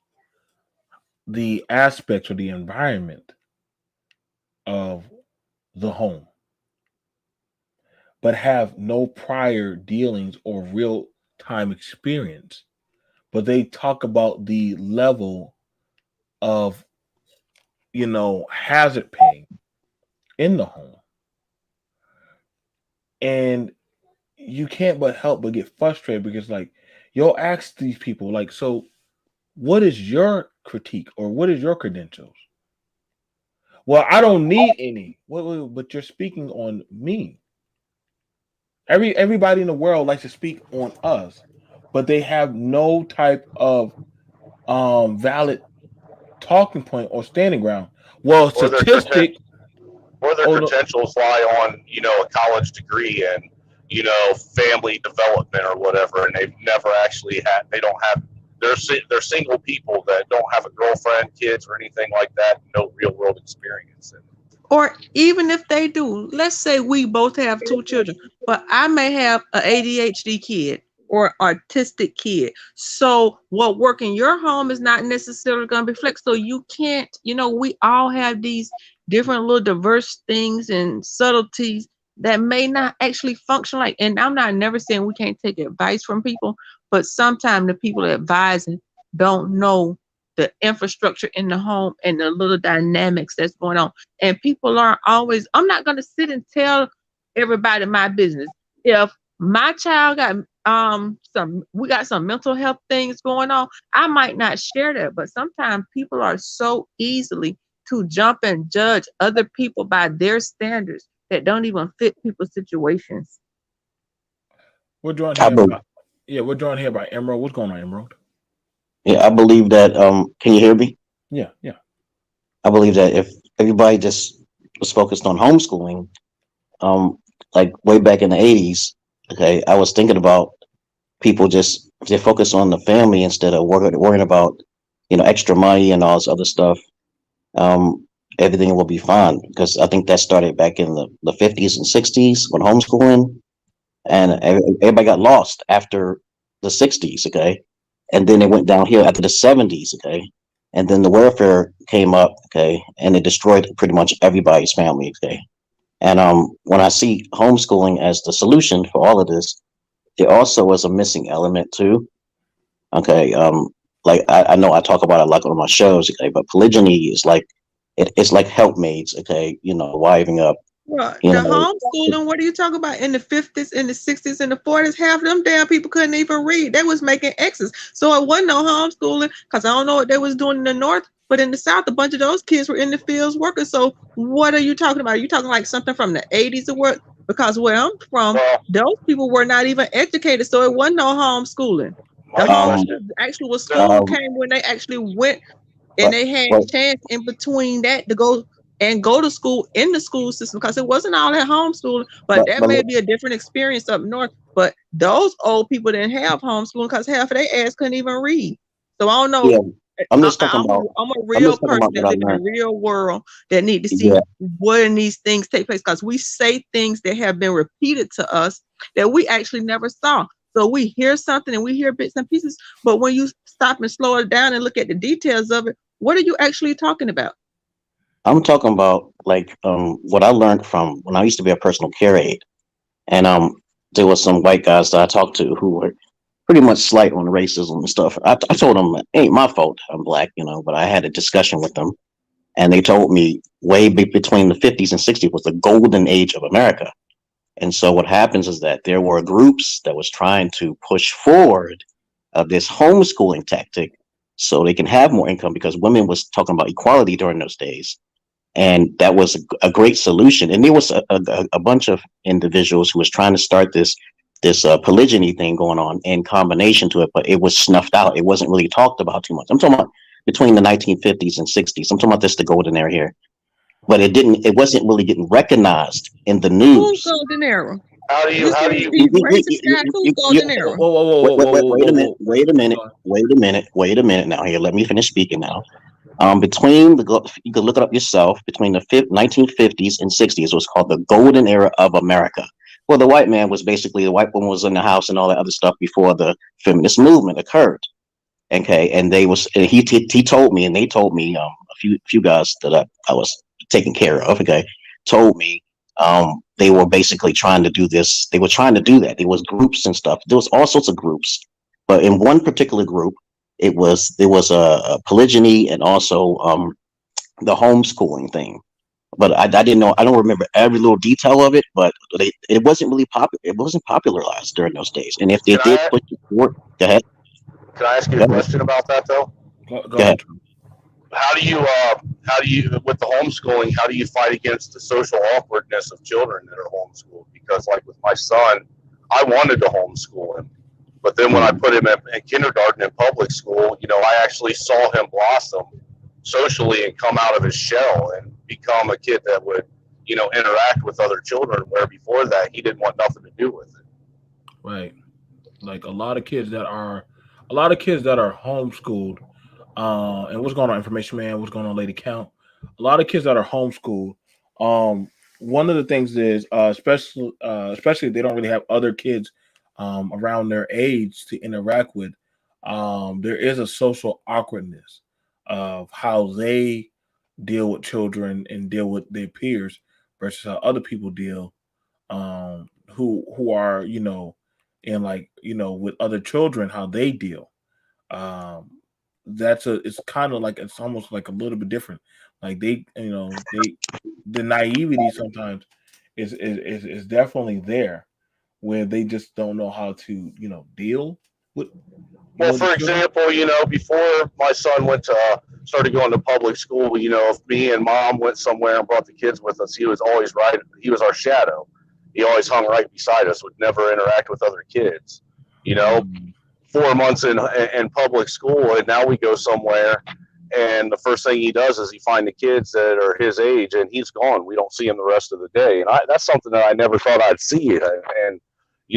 the aspects or the environment of the home, but have no prior dealings or real time experience. But they talk about the level of, hazard pay in the home. And you can't but help but get frustrated because, like, you'll ask these people, like, so what is your critique or what is your credentials? Well, I don't need any. Wait, but you're speaking on me. Everybody in the world likes to speak on us, but they have no type of valid talking point or standing ground. Well, Or their statistic. or their Oh no, credentials lie on a college degree and family development or whatever, and they don't have they're single people that don't have a girlfriend, kids, or anything like that, no real world experience. And Or even if they do, let's say we both have two children, but I may have an ADHD kid or autistic kid. So what work in your home is not necessarily going to be flex. So you can't, we all have these different little diverse things and subtleties that may not actually function like, and I'm not never saying we can't take advice from people, but sometimes the people advising don't know the infrastructure in the home and the little dynamics that's going on. And people aren't always, I'm not going to sit and tell everybody my business. If my child got we got some mental health things going on, I might not share that. But sometimes people are so easily to jump and judge other people by their standards that don't even fit people's situations. we're drawn I here believe, by yeah, we're drawn here by Emerald. What's going on, Emerald? yeah, I believe that. Can you hear me? Yeah, yeah. I believe that if everybody just was focused on homeschooling, um, like way back in the '80s, okay, I was thinking about people just if they focus on the family instead of worrying about extra money and all this other stuff. Um, Everything will be fine because I think that started back in the '50s and '60s when homeschooling, and everybody got lost after the '60s, okay, and then it went downhill after the '70s, okay, and then the welfare came up, okay, and it destroyed pretty much everybody's family, okay. And when I see homeschooling as the solution for all of this, there also was a missing element too, okay. Like I know I talk about it like on my shows, okay, but polygyny is like it's like helpmates, okay, wiving up, Well, you the know. homeschooling, what are you talking about? In the 50s, in the 60s, in the 40s, half of them damn people couldn't even read. They was making X's. So it wasn't no homeschooling because I don't know what they was doing in the North, but in the South, a bunch of those kids were in the fields working. So what are you talking about? Are you talking like something from the 80s or what? Because where I'm from, well, those people were not even educated. So it wasn't no homeschooling. The my Um, question, homeschool, actually, was the, school um, came when they actually went and but they had well, chance in between that to go to school in the school system because it wasn't all at homeschooling, but that but may be a different experience up north. But those old people didn't have homeschooling because half of their ass couldn't even read. So I don't yeah, know. I'm just talking about I'm a I'm real just talking person about that what I live in the learned. real world that need to Yeah, see when these things take place because we say things that have been repeated to us that we actually never saw. So we hear something and we hear bits and pieces, but when you stop and slow it down and look at the details of it, What are you actually talking about? I'm talking about like what I learned from when I used to be a personal care aide, and there was some white guys that I talked to who were pretty much slight on racism and stuff. I told them it ain't my fault I'm black, but I had a discussion with them, and they told me between the 50s and 60s was the golden age of America. And so what happens is that there were groups that was trying to push forward this homeschooling tactic so they can have more income because women was talking about equality during those days, and that was a great solution. And there was a bunch of individuals who was trying to start this polygyny thing going on in combination to it, but it was snuffed out. It wasn't really talked about too much. I'm talking about between the 1950s and 60s. I'm talking about this the golden era here, but it wasn't really getting recognized in the Who's news. golden era? How do you This how do is you these racist guys. Who's golden Whoa, era? whoa, whoa, whoa, Wait, whoa, whoa, wait a whoa, minute, whoa. wait a minute, wait a minute now. Here, let me finish speaking now. Between you can look it up yourself. Between the 1950s and 60s, was called the golden era of America. Well, the white man was basically the white woman was in the house and all that other stuff before the feminist movement occurred. Okay, and he told me, and they told me a few guys that I was taking care of. Okay, told me they were basically trying to do this. They were trying to do that. There was groups and stuff. There was all sorts of groups, but in one particular group, there was a polygyny and also the homeschooling thing. But I didn't know. I don't remember every little detail of it. But it wasn't really popular. It wasn't popularized during those days. And if they can did I push it forward, go ahead. can I ask you a Go ahead. question about that though? Go Go ahead. ahead. How do you with the homeschooling, how do you fight against the social awkwardness of children that are homeschooled? Because like with my son, I wanted to homeschool him, but then when I Mhm. put him in kindergarten and public school, I actually saw him blossom socially and come out of his shell and become a kid that would interact with other children, where before that he didn't want nothing to do with it. Right. Like a lot of kids that are homeschooled. And what's going on, information man? What's going on, Lady Count? A lot of kids that are homeschooled. Um, One of the things is, especially if they don't really have other kids around their age to interact with. There is a social awkwardness of how they deal with children and deal with their peers versus how other people deal who are and like with other children how they deal. um that's a it's kind of like it's almost like a little bit different. Like they the naivety sometimes is definitely there where they just don't know how to deal with Well, the for children. example, before my son started going to public school, if me and mom went somewhere and brought the kids with us, he was always right. He was our shadow. He always hung right beside us, would never interact with other kids. You know, Mm, 4 months in public school, and now we go somewhere, and the first thing he does is he find the kids that are his age, and he's gone. We don't see him the rest of the day, and that's something that I never thought I'd see, and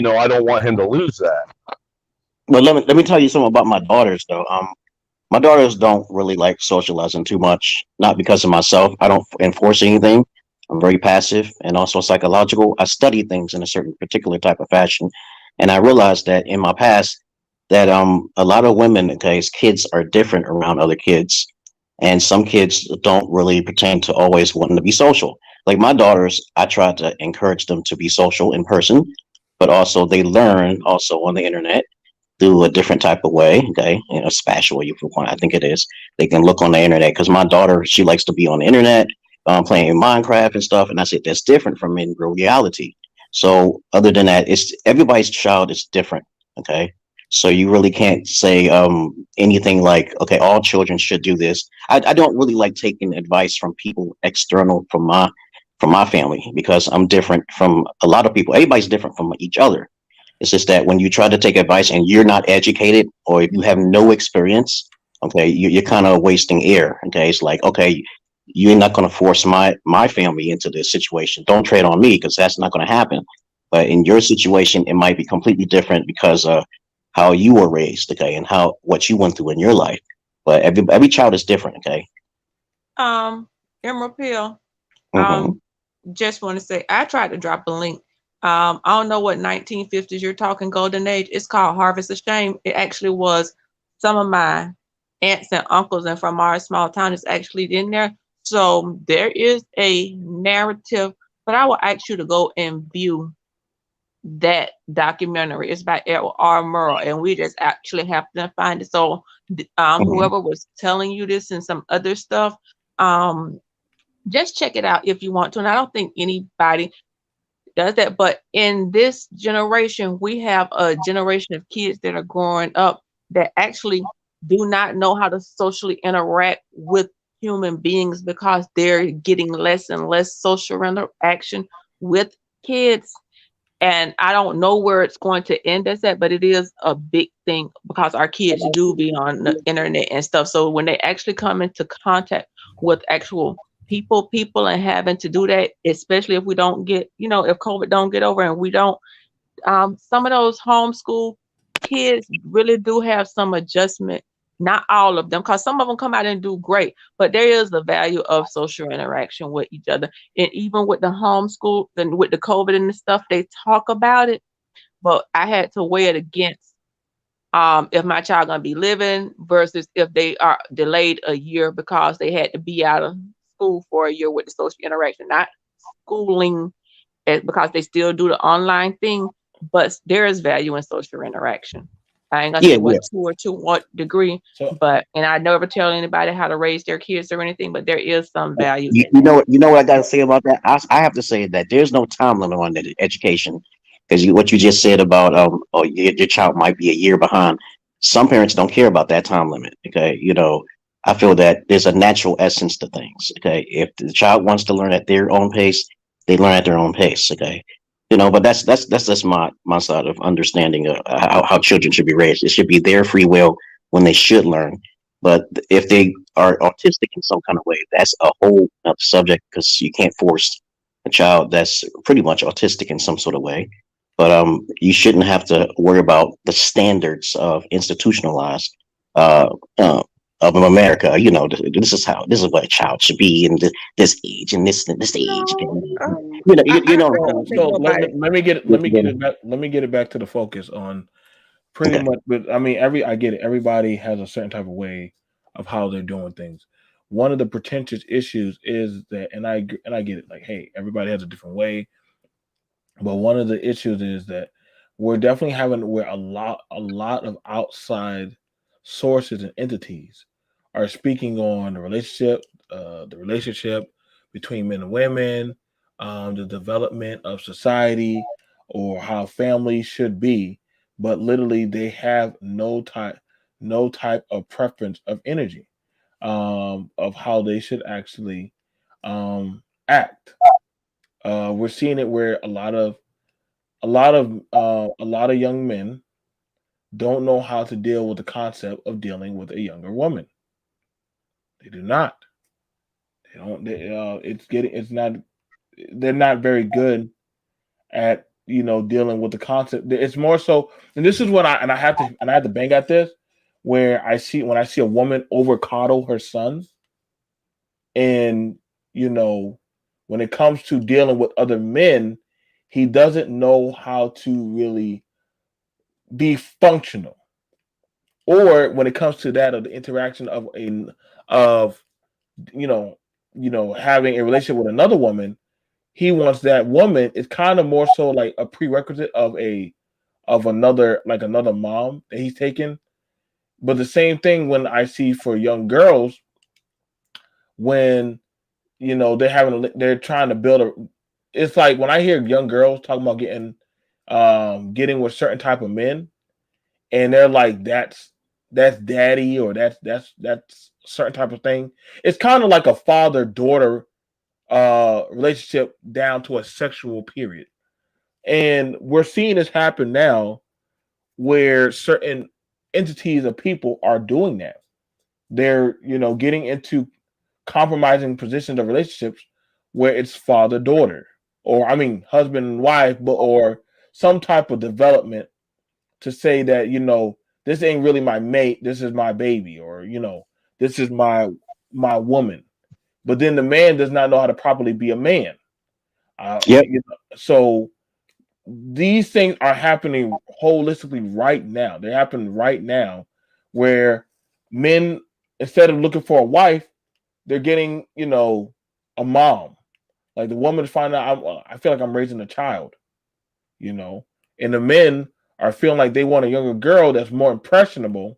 I don't want him to lose that. But let me tell you something about my daughters though. My daughters don't really like socializing too much. Not because of myself. I don't enforce anything. I'm very passive and also psychological. I study things in a certain particular type of fashion, and I realized that in my past that a lot of women, okay, kids are different around other kids, and some kids don't really pertain to always wanting to be social. Like my daughters, I try to encourage them to be social in person, but also they learn also on the internet through a different type of way. Okay, spatial way, if you want. I think it is. They can look on the internet because my daughter, she likes to be on the internet, playing Minecraft and stuff. And I said that's different from in real reality. So other than that, it's everybody's child is different. Okay. So you really can't say anything like, okay, all children should do this. I don't really like taking advice from people external from my family because I'm different from a lot of people. Everybody's different from each other. It's just that when you try to take advice and you're not educated or if you have no experience, okay, you're kind of wasting air. Okay, it's like, okay, you're not going to force my family into this situation. Don't trade on me because that's not going to happen. But in your situation, it might be completely different because of how you were raised, okay, and how what you went through in your life. But every child is different, okay. Um, Emerald Pill. Hmm. Um, just want to say I tried to drop a link. I don't know what 1950s you're talking golden age. It's called Harvest of Shame. It actually was some of mine. aunts and uncles and from our small town is actually in there. So there is a narrative, but I will ask you to go and view that documentary. It's by Edward R. Murrow, and we just actually have to find it. So, Mhm. whoever was telling you this and some other stuff, um, just check it out if you want to. And I don't think anybody does that, but in this generation, we have a generation of kids that are growing up that actually do not know how to socially interact with human beings because they're getting less and less social interaction with kids. And I don't know where it's going to end us at, but it is a big thing because our kids do be on the internet and stuff. So when they actually come into contact with actual people and having to do that, especially if we don't get, if COVID don't get over and we don't, some of those homeschool kids really do have some adjustment. Not all of them, because some of them come out and do great, but there is the value of social interaction with each other. And even with the homeschool and with the COVID and the stuff, they talk about it, but I had to weigh it against if my child gonna be living versus if they are delayed a year because they had to be out of school for a year with the social interaction, not schooling because they still do the online thing, but there is value in social interaction. I ain't gonna Yeah, say yeah. what to or to what degree, So but and I never tell anybody how to raise their kids or anything, but there is some value You, in you that. know, you know what I got to say about that. I have to say that there's no time limit on the education, because what you just said about oh your child might be a year behind. Some parents don't care about that time limit. Okay, I feel that there's a natural essence to things. Okay, if the child wants to learn at their own pace, they learn at their own pace. Okay, but that's just my side of understanding of how children should be raised. It should be their free will when they should learn. But if they are autistic in some kind of way, that's a whole other subject, because you can't force a child that's pretty much autistic in some sort of way. But you shouldn't have to worry about the standards of institutionalized uh, uh, of America. This is what a child should be in this age and this age. No, You know what I I'm don't saying? think so nobody. let me get it back. Let me get it back to the focus on pretty Okay. much. But I mean, I get it. Everybody has a certain type of way of how they're doing things. One of the pretentious issues is that, and I get it. Like, hey, everybody has a different way. But one of the issues is that we're definitely having where a lot of outside sources and entities are speaking on the relationship between men and women, the development of society, or how families should be. But literally, they have no type of preference of energy, of how they should actually act. We're seeing it where a lot of young men don't know how to deal with the concept of dealing with a younger woman. They do not. They don't. It's getting. It's not. They're not very good at dealing with the concept. It's more so, and this is what I have to bang at this, where when I see a woman over coddle her son, and you know when it comes to dealing with other men, he doesn't know how to really be functional. Or when it comes to that of the interaction of you know having a relationship with another woman, he wants that woman. It's kind of more so like a prerequisite of another mom that he's taken. But the same thing when I see for young girls, when they're trying to build a. It's like when I hear young girls talking about getting with certain type of men, and they're like, that's daddy, or that's certain type of thing. It's kind of like a father daughter relationship down to a sexual period, and we're seeing this happen now, where certain entities of people are doing that. They're getting into compromising positions of relationships where it's father daughter, or I mean husband and wife, but or some type of development to say that this ain't really my mate, this is my baby, or this is my woman. But then the man does not know how to properly be a man. Yep. So these things are happening holistically right now. They're happening right now, where men instead of looking for a wife, they're getting, a mom. Like the woman's finding out, I feel like I'm raising a child, you know, and the men are feeling like they want a younger girl that's more impressionable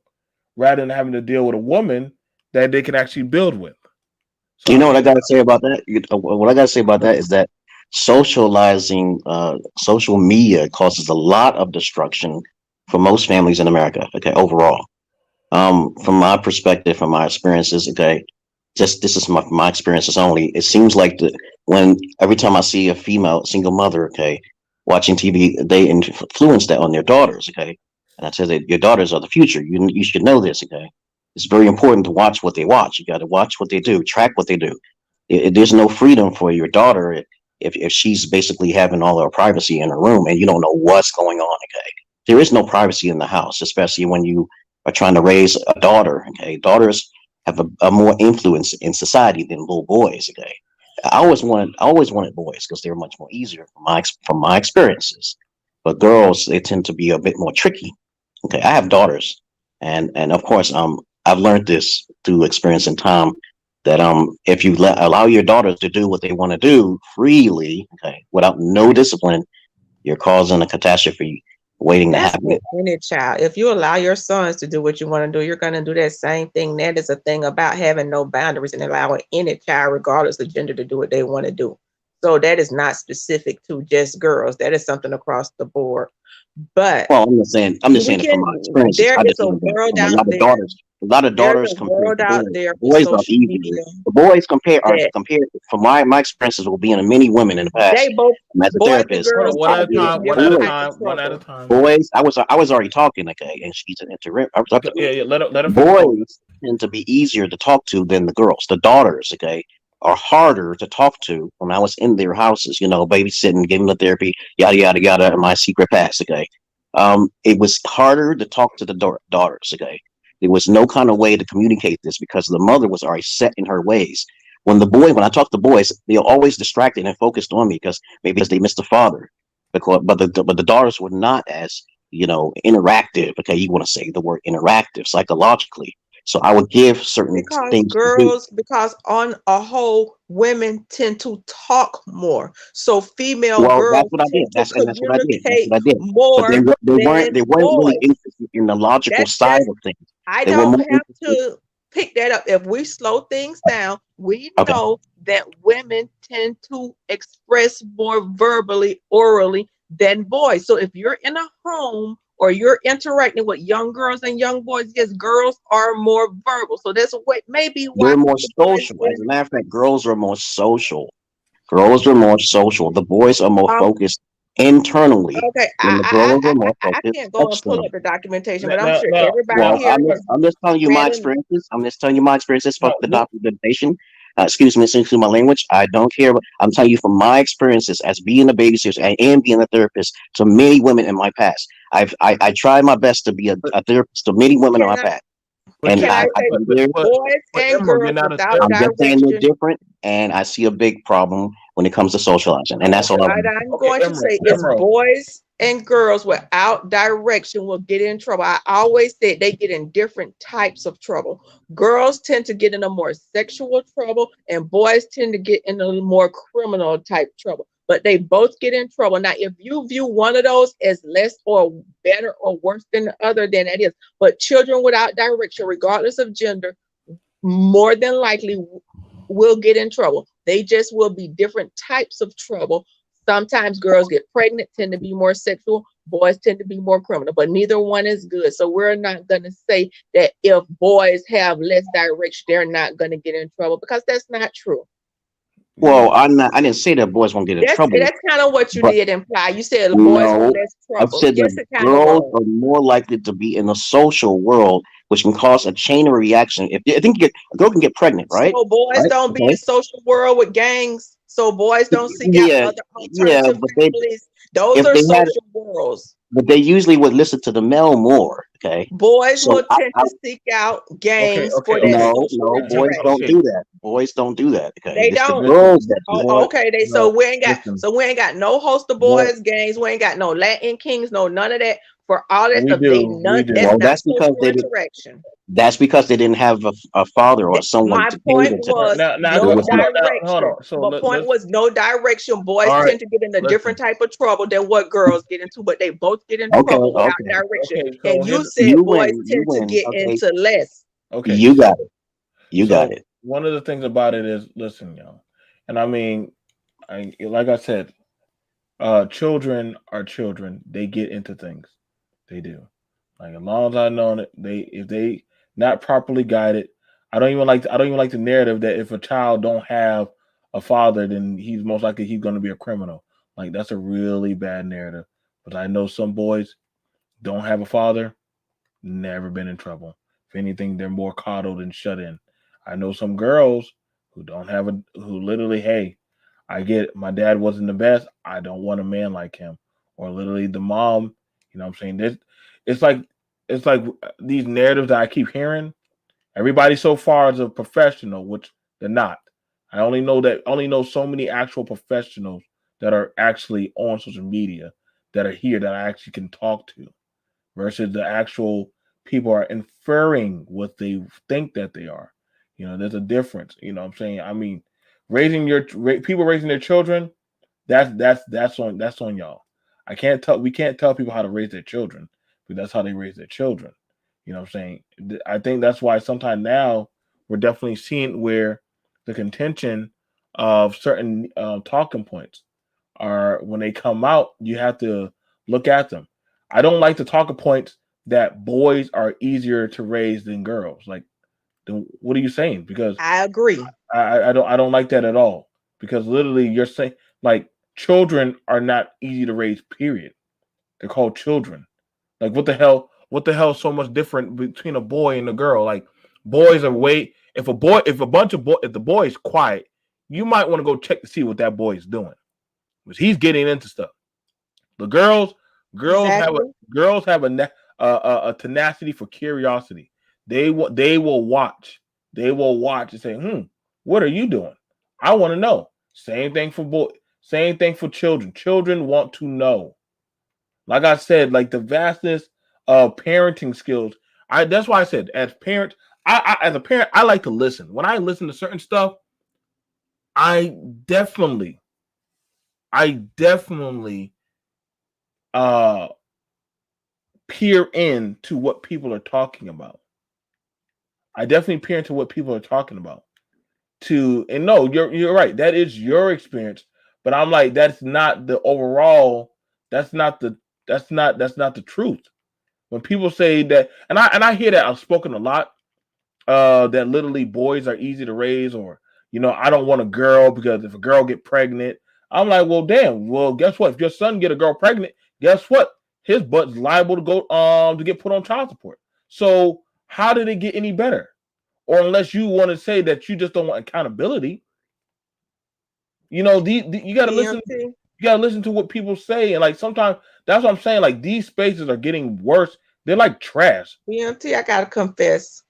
rather than having to deal with a woman that they can actually build with. So You I know what I feel gotta say about that? What I gotta say about that is that socializing, social media causes a lot of destruction for most families in America. Okay, overall. From my perspective, from my experiences, okay, just this is my experiences only. It seems like when every time I see a female single mother, okay, watching TV, they influence that on their daughters, okay. And I tell that your daughters are the future. You should know this, okay. It's very important to watch what they watch. You got to watch what they do, track what they do. There's no freedom for your daughter if she's basically having all her privacy in her room and you don't know what's going on, okay. There is no privacy in the house, especially when you are trying to raise a daughter. Okay, daughters have a more influence in society than little boys. Okay, I always wanted boys because they were much more easier from my experiences. But girls, they tend to be a bit more tricky. Okay, I have daughters, and of course, I've learned this through experience and time that if you allow your daughters to do what they want to do freely, okay, without no discipline, you're causing a catastrophe waiting to That's happen. with any child. If you allow your sons to do what you want to do, you're going to do that same thing. That is a thing about having no boundaries and allowing any child, regardless of gender, to do what they want to do. So that is not specific to just girls. That is something across the board. But Well, I'm just saying it from my experiences. there I is just a know that world from a out lot of there. daughters, There's a compared world to out boys. there The for boys are social easier. media The boys are that compared from my experiences with being many women in the they past. both, As a boys and therapist, hold girls on, one tend at to a get in time, one different at a boys, types of time, one at a trouble. time. boys, I was already talking, okay, and she's interrupted Yeah, me. yeah. Let her finish talking. Boys tend to be easier to talk to than the girls. The daughters, okay, are harder to talk to when I was in their houses, babysitting, giving the therapy, yada yada yada, and my secret past, okay. It was harder to talk to the daughters, okay. There was no kind of way to communicate this because the mother was already set in her ways. When I talk to boys, they're always distracted and focused on me because maybe they missed the father. But the daughters were not as interactive. Okay, you want to say the word interactive psychologically. So I would give certain things to do. Because on a whole, women tend to talk more. So female Well, that's girls what I did. tend to That's what I did. That's communicate what I did. But more they than weren't really boys. interested in the logical side That's of things. I They were don't more have interested. to pick that up. If we slow things down, we Okay. know that women tend to express more verbally, orally than boys. So if you're in a home or you're interacting with young girls and young boys, yes, girls are more verbal. So that's what maybe why They're more the boys social. get As a matter of fact, girls are more social. Girls are more social. The boys are more um focused internally, okay. when the I girls I are more I focused can't go and pull up externally. the documentation, Now, but I'm now, sure now, everybody now Well, here has I'm just telling you my read and experiences. I'm just telling you my experiences. Fuck no, the what, documentation. Excuse my language. I don't care. I'm telling you from my experiences as being a babysitter and being a therapist to many women in my past. I tried my best to be but, a therapist to many women in can my I past, but and can I Kim, say boys but and Emerald, you're girls not a without I'm therapist. just saying they're direction. different, and I see a big problem when it comes to socializing, and that's Okay, all I What want to I'm okay, going to Emerald, say is Emerald. boys and girls without direction will get in trouble. I always said they get in different types of trouble. Girls tend to get in a more sexual trouble, and boys tend to get in a more criminal type trouble. But they both get in trouble. Now, if you view one of those as less or better or worse than the other, then that is. But children without direction, regardless of gender, more than likely will get in trouble. They just will be different types of trouble. Sometimes girls get pregnant, tend to be more sexual, boys tend to be more criminal, but neither one is good. So we're not going to say that if boys have less direction, they're not going to get in trouble because that's not true. Well, I didn't say that boys won't get in trouble, That's kind of what you but did imply. You said the boys have no, less I've trouble. said Yes, that it kind of girls was. are more likely to be in a social world, which can cause a chain of reaction. If I think a girl can get pregnant, right? So boys Right? don't be in Okay. social world with gangs. So boys don't seek out Yeah, other yeah, alternative families. Those if are they had, social worlds. but they usually would listen to the male more. Okay, Boys so will tend to seek out Okay, gangs okay, for that okay. social boys don't Okay, interaction. do that. Boys don't do that. Okay, They it's the don't. girls that do that. Oh, boy, okay. no, listen, So we ain't got no host of boy, boys gangs. We ain't got no Latin kings, no none of that for all that We stuff. They do. We none. do. That's Well, not that's because social they did. interaction. That's because they didn't have a father or someone My to pay point them to. All right, was now, It no was not. hold direction. on. So My point let's. was no direction. Boys All right, tend to get in a different listen. type of trouble than what girls get into, but they both get in Okay, trouble without okay. direction. Okay, so And you here's said You boys win. You tend to win. get Okay. into less. okay. You got it. You got So it. one of the things about it is, listen, y'all, and I mean, like I said, children are children. They get into things. They do. Like as long as I know it, if they not properly guided, I don't even like the narrative that if a child don't have a father, then he's most likely he's going to be a criminal. Like that's a really bad narrative. But I know some boys don't have a father, never been in trouble. If anything, they're more coddled and shut in. I know some girls who don't have who literally, hey, I get it. My dad wasn't the best. I don't want a man like him. Or literally the mom, you know what I'm saying? It's like it's like these narratives that I keep hearing. Everybody so far is a professional, which they're not. I only know so many actual professionals that are actually on social media that are here that I actually can talk to versus the actual people are inferring what they think that they are. You know, there's a difference. You know what I'm saying? I mean, people raising their children, that's on y'all. We can't tell people how to raise their children, but that's how they raise their children. You know what I'm saying? I think that's why sometimes now we're definitely seeing where the contention of certain talking points are when they come out, you have to look at them. I don't like the talking points that boys are easier to raise than girls. Like, then what are you saying? Because I agree. I don't like that at all. Because literally, you're saying like children are not easy to raise. Period. They're called children. Like what the hell? What the hell is so much different between a boy and a girl? Like boys are way. If a bunch of if the boy is quiet, you might want to go check to see what that boy is doing. Because he's getting into stuff. The girls have a Exactly. girls have a tenacity for curiosity. They will watch. They will watch and say, what are you doing? I want to know. Same thing for boy. Same thing for children. Children want to know. Like I said, like the vastness of parenting skills. That's why I said as parents, as a parent, I like to listen. When I listen to certain stuff, I definitely, I definitely uh peer in to what people are talking about. I definitely peer into what people are talking about. And no, you're right. That is your experience, but I'm like that's not the overall. That's not the that's not the truth. When people say that, and I hear that I've spoken a lot. That literally boys are easy to raise, or I don't want a girl because if a girl get pregnant, I'm like, well, damn. Well, guess what? If your son get a girl pregnant, guess what? His butt's liable to go to get put on child support. So how did it get any better? Or unless you want to say that you just don't want accountability, you got to listen. BMT. You got to listen to what people say, and like sometimes that's what I'm saying. Like these spaces are getting worse. They're like trash. BMT, I gotta confess.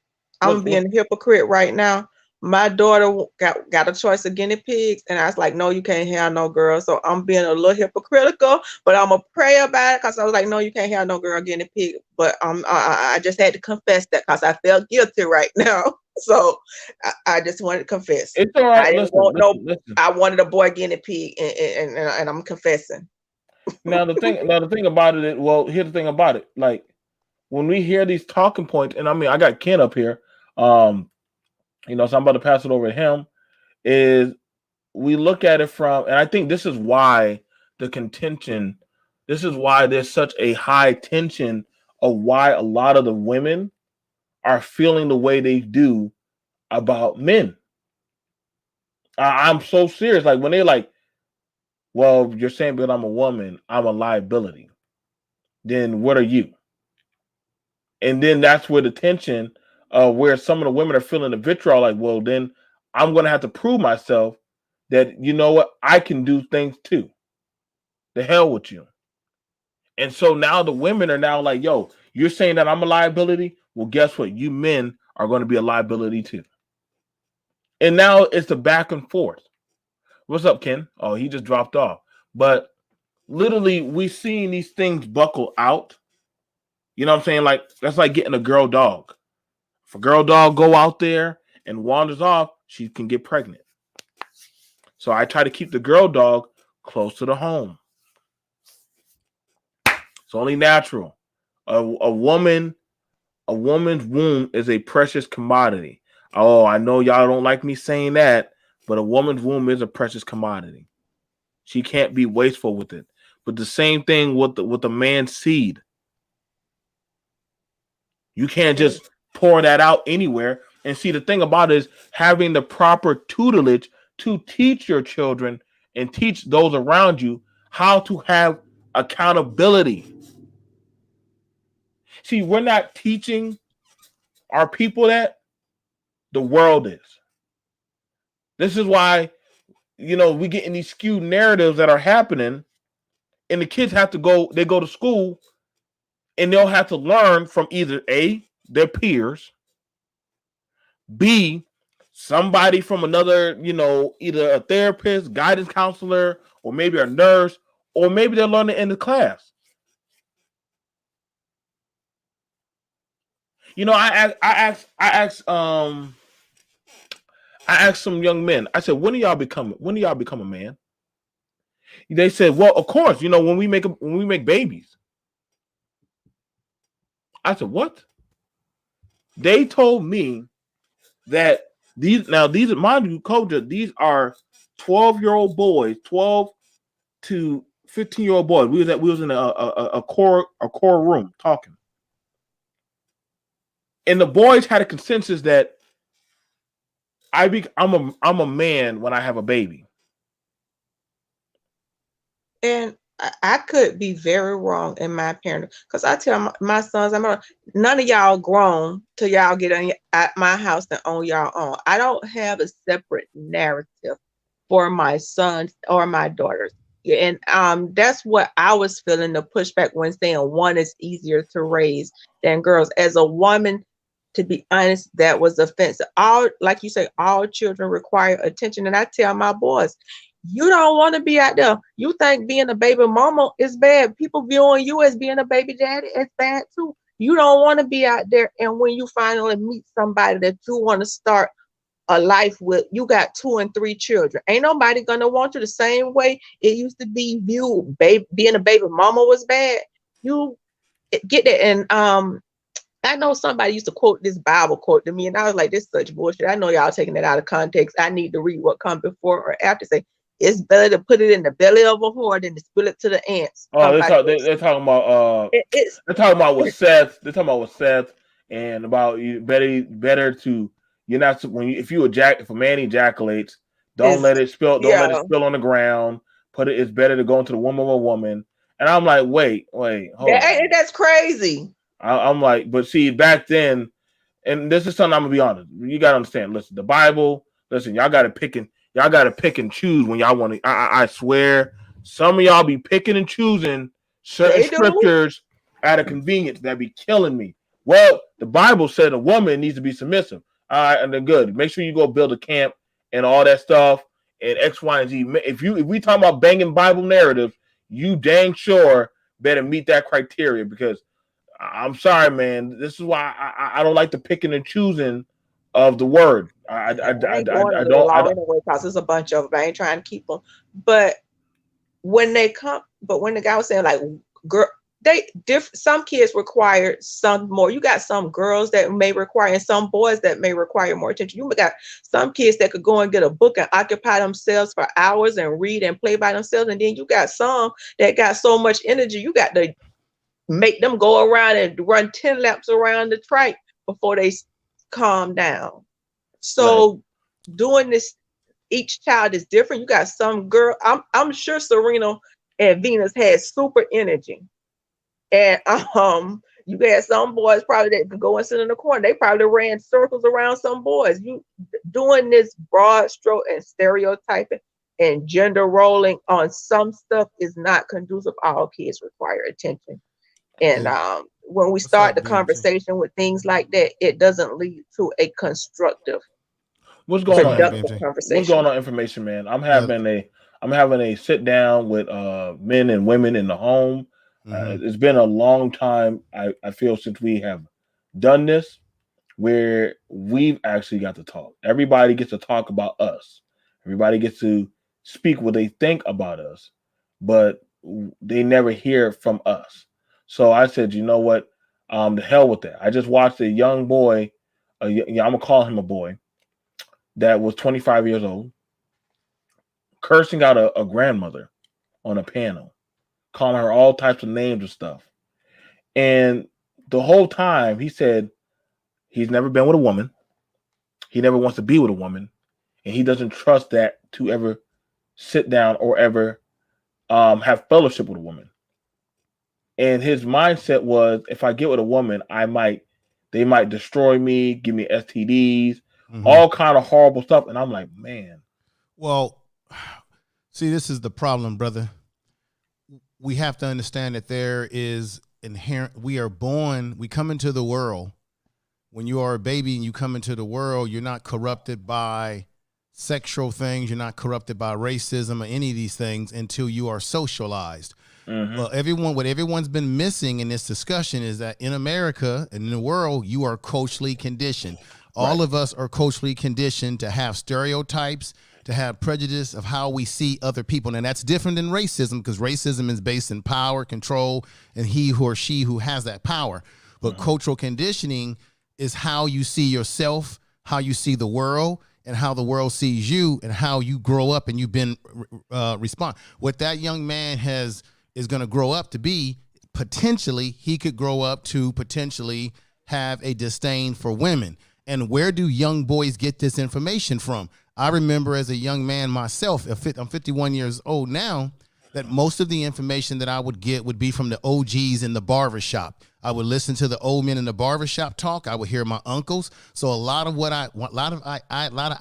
I'm What? being a hypocrite right now. My daughter got a choice of guinea pigs, and I was like, "No, you can't have no girl." So I'm being a little hypocritical, but I'm gonna pray about it because I was like, "No, you can't have no girl guinea pig." But I just had to confess that because I felt guilty right now. So I just wanted to confess. It's all I right. didn't Listen, want no. listen. I wanted a boy guinea pig, and I'm confessing. Now the thing about it, well, here's the thing about it. Like when we hear these talking points, and I mean, I got Ken up here. Um, so I'm about to pass it over to him. Is we look at it from, and I think this is why the contention, this is why there's such a high tension of why a lot of the women are feeling the way they do about men. I'm so serious. Like when they're like, well, you're saying because I'm a woman, I'm a liability. Then what are you? And then that's where the tension, where some of the women are feeling the vitriol, like, well, then I'm going to have to prove myself that, you know what, I can do things too. The hell with you. And so now the women are now like, yo, you're saying that I'm a liability? Well, guess what? You men are going to be a liability too. And now it's the back and forth. What's up, Ken? Oh, he just dropped off. But literally, we've seen these things buckle out. You know what I'm saying? Like that's like getting a girl dog. If a girl dog go out there and wanders off, she can get pregnant. So I try to keep the girl dog close to the home. It's only natural. A woman's womb is a precious commodity. Oh, I know y'all don't like me saying that, but a woman's womb is a precious commodity. She can't be wasteful with it. But the same thing with the man's seed. You can't just pour that out anywhere. And see, the thing about it is having the proper tutelage to teach your children and teach those around you how to have accountability. See, we're not teaching our people that. The world is. This is why, we get in these skewed narratives that are happening, and the kids have to go, they go to school, and they'll have to learn from either A, their peers, B, somebody from another, either a therapist, guidance counselor, or maybe a nurse, or maybe they're learning in the class. I asked some young men. I said, when do y'all become a man? They said, well, of course, when we make babies. I said, what? They told me that these mind you, culture, these are 12-year-old boys, 12 to 15-year-old boys. We was in a core room talking. And the boys had a consensus that I'm a man when I have a baby. And I could be very wrong in my parenting, because I tell my sons, none of y'all grown till y'all get at my house and own y'all own. I don't have a separate narrative for my sons or my daughters. And that's what I was feeling, the pushback when saying one is easier to raise than girls. As a woman, to be honest, that was offensive. Like you say, all children require attention. And I tell my boys, you don't want to be out there. You think being a baby mama is bad. People viewing you as being a baby daddy is bad too. You don't want to be out there. And when you finally meet somebody that you want to start a life with, you got 2 and 3 children. Ain't nobody gonna want you the same way it used to be viewed. Being a baby mama was bad. You get that. And I know somebody used to quote this Bible quote to me, and I was like, this is such bullshit. I know y'all taking it out of context. I need to read what comes before or after. Say, it's better to put it in the belly of a whore than to spill it to the ants. Oh, they're talking about they're talking about with Seth. They're talking about with Seth and about you better to you're not if a man ejaculates, don't let it spill. Don't let it spill on the ground. It's better to go into the womb of a woman. And I'm like, wait, hold on. That's crazy. I'm like, but see, back then, and this is something I'm gonna be honest. You gotta understand. Listen, the Bible. Listen, y'all gotta pick and choose when y'all want to. I swear, some of y'all be picking and choosing certain scriptures out of convenience that be killing me. Well, the Bible said a woman needs to be submissive. All right, and then good. Make sure you go build a camp and all that stuff and X, Y, and Z. If we talk about banging Bible narratives, you dang sure better meet that criteria, because I'm sorry, man. This is why I don't like the picking and choosing of the word. I don't. Anyway, because there's a bunch of them. I ain't trying to keep them. But when the guy was saying like, girl, some kids require some more. You got some girls that may require, and some boys that may require more attention. You got some kids that could go and get a book and occupy themselves for hours and read and play by themselves. And then you got some that got so much energy, you got to make them go around and run 10 laps around the track before they calm down. So doing this, each child is different. You got some girl, I'm sure Serena and Venus had super energy. And you got some boys probably that could go and sit in the corner. They probably ran circles around some boys. You doing this broad stroke and stereotyping and gender rolling on some stuff is not conducive. All kids require attention. And when we start the conversation with things like that, it doesn't lead to a constructive, productive conversation. What's going on, information, man? I'm having a sit down with men and women in the home. It's been a long time, I feel, since we have done this, where we've actually got to talk. Everybody gets to talk about us. Everybody gets to speak what they think about us, but they never hear from us. So I said, you know what? The hell with that. I just watched a young boy, I'm gonna call him a boy, that was 25 years old, cursing out a grandmother on a panel, calling her all types of names and stuff. And the whole time he said he's never been with a woman. He never wants to be with a woman. And he doesn't trust that to ever sit down or ever have fellowship with a woman. And his mindset was, if I get with a woman, they might destroy me, give me STDs, all kind of horrible stuff. And I'm like, man. Well, see, this is the problem, brother. We have to understand that there is inherent, we come into the world. When you are a baby and you come into the world, you're not corrupted by sexual things. You're not corrupted by racism or any of these things until you are socialized. Well, what everyone's been missing in this discussion is that in America and in the world, you are culturally conditioned. All of us are culturally conditioned to have stereotypes, to have prejudice of how we see other people. And that's different than racism, because racism is based in power, control, and he or she who has that power. But cultural conditioning is how you see yourself, how you see the world, and how the world sees you, and how you grow up and you've been respond. What that young man is going to grow up to be, potentially, he could grow up to potentially have a disdain for women. And where do young boys get this information from? I remember as a young man myself, I'm 51 years old now, that most of the information that I would get would be from the OGs in the barbershop. I would listen to the old men in the barbershop talk. I would hear my uncles. So a lot of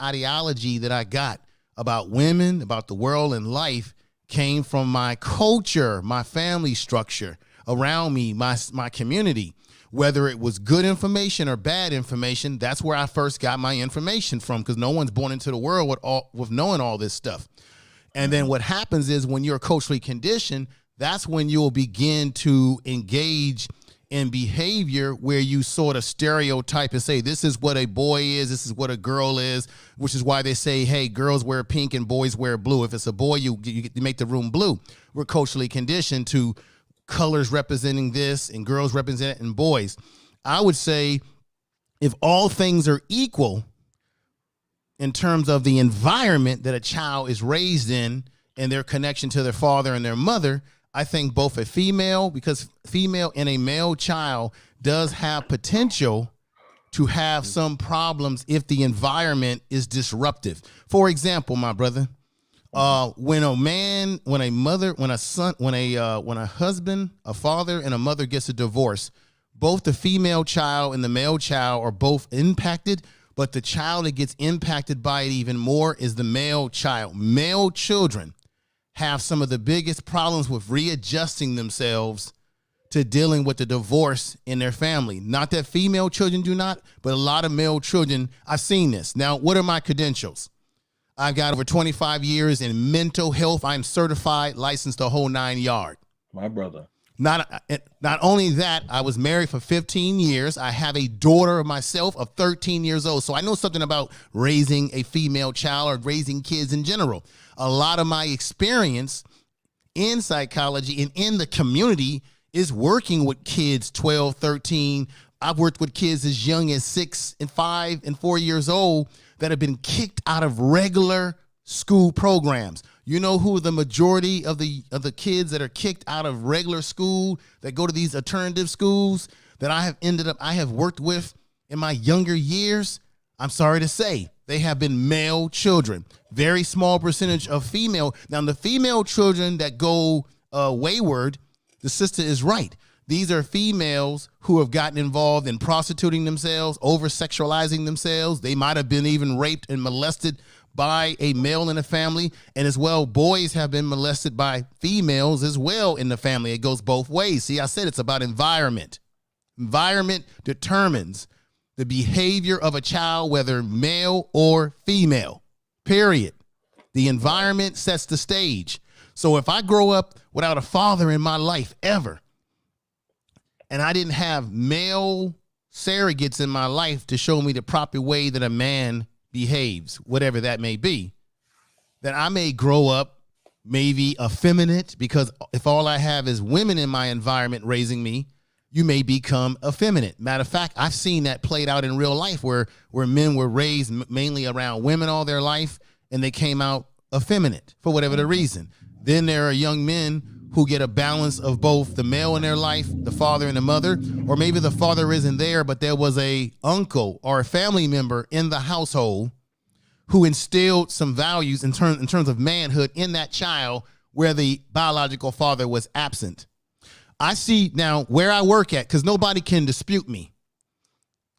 ideology that I got about women, about the world and life, came from my culture, my family structure around me, my community. Whether it was good information or bad information, that's where I first got my information from, because no one's born into the world with knowing all this stuff. And then what happens is, when you're culturally conditioned, that's when you'll begin to engage in behavior where you sort of stereotype and say, this is what a boy is, this is what a girl is, which is why they say, hey, girls wear pink and boys wear blue. If it's a boy, you make the room blue. We're culturally conditioned to colors representing this and girls representing boys. I would say, if all things are equal in terms of the environment that a child is raised in and their connection to their father and their mother, I think both a female, because female and a male child does have potential to have some problems if the environment is disruptive. For example, my brother, when a husband, a father, and a mother gets a divorce, both the female child and the male child are both impacted, but the child that gets impacted by it even more is the male child. Male children have some of the biggest problems with readjusting themselves to dealing with the divorce in their family. Not that female children do not, but a lot of male children, I've seen this. Now, what are my credentials? I've got over 25 years in mental health. I'm certified, licensed, the whole 9 yards. My brother. Not only that, I was married for 15 years. I have a daughter of myself of 13 years old. So I know something about raising a female child or raising kids in general. A lot of my experience in psychology and in the community is working with kids 12, 13. I've worked with kids as young as 6 and 5 and 4 years old that have been kicked out of regular school programs. You know who the majority of the kids that are kicked out of regular school that go to these alternative schools that I have worked with in my younger years? I'm sorry to say, they have been male children. Very small percentage of female. Now, the female children that go wayward, the sister is right. These are females who have gotten involved in prostituting themselves, over-sexualizing themselves. They might have been even raped and molested by a male in the family. And as well, boys have been molested by females as well in the family. It goes both ways. See, I said it's about environment. Environment determines the behavior of a child, whether male or female, period. The environment sets the stage. So if I grow up without a father in my life ever, and I didn't have male surrogates in my life to show me the proper way that a man behaves, whatever that may be, then I may grow up maybe effeminate, because if all I have is women in my environment raising me, you may become effeminate. Matter of fact, I've seen that played out in real life where men were raised mainly around women all their life, and they came out effeminate for whatever the reason. Then there are young men who get a balance of both the male in their life, the father and the mother, or maybe the father isn't there, but there was a uncle or a family member in the household who instilled some values in terms of manhood in that child where the biological father was absent. I see now where I work at, because nobody can dispute me.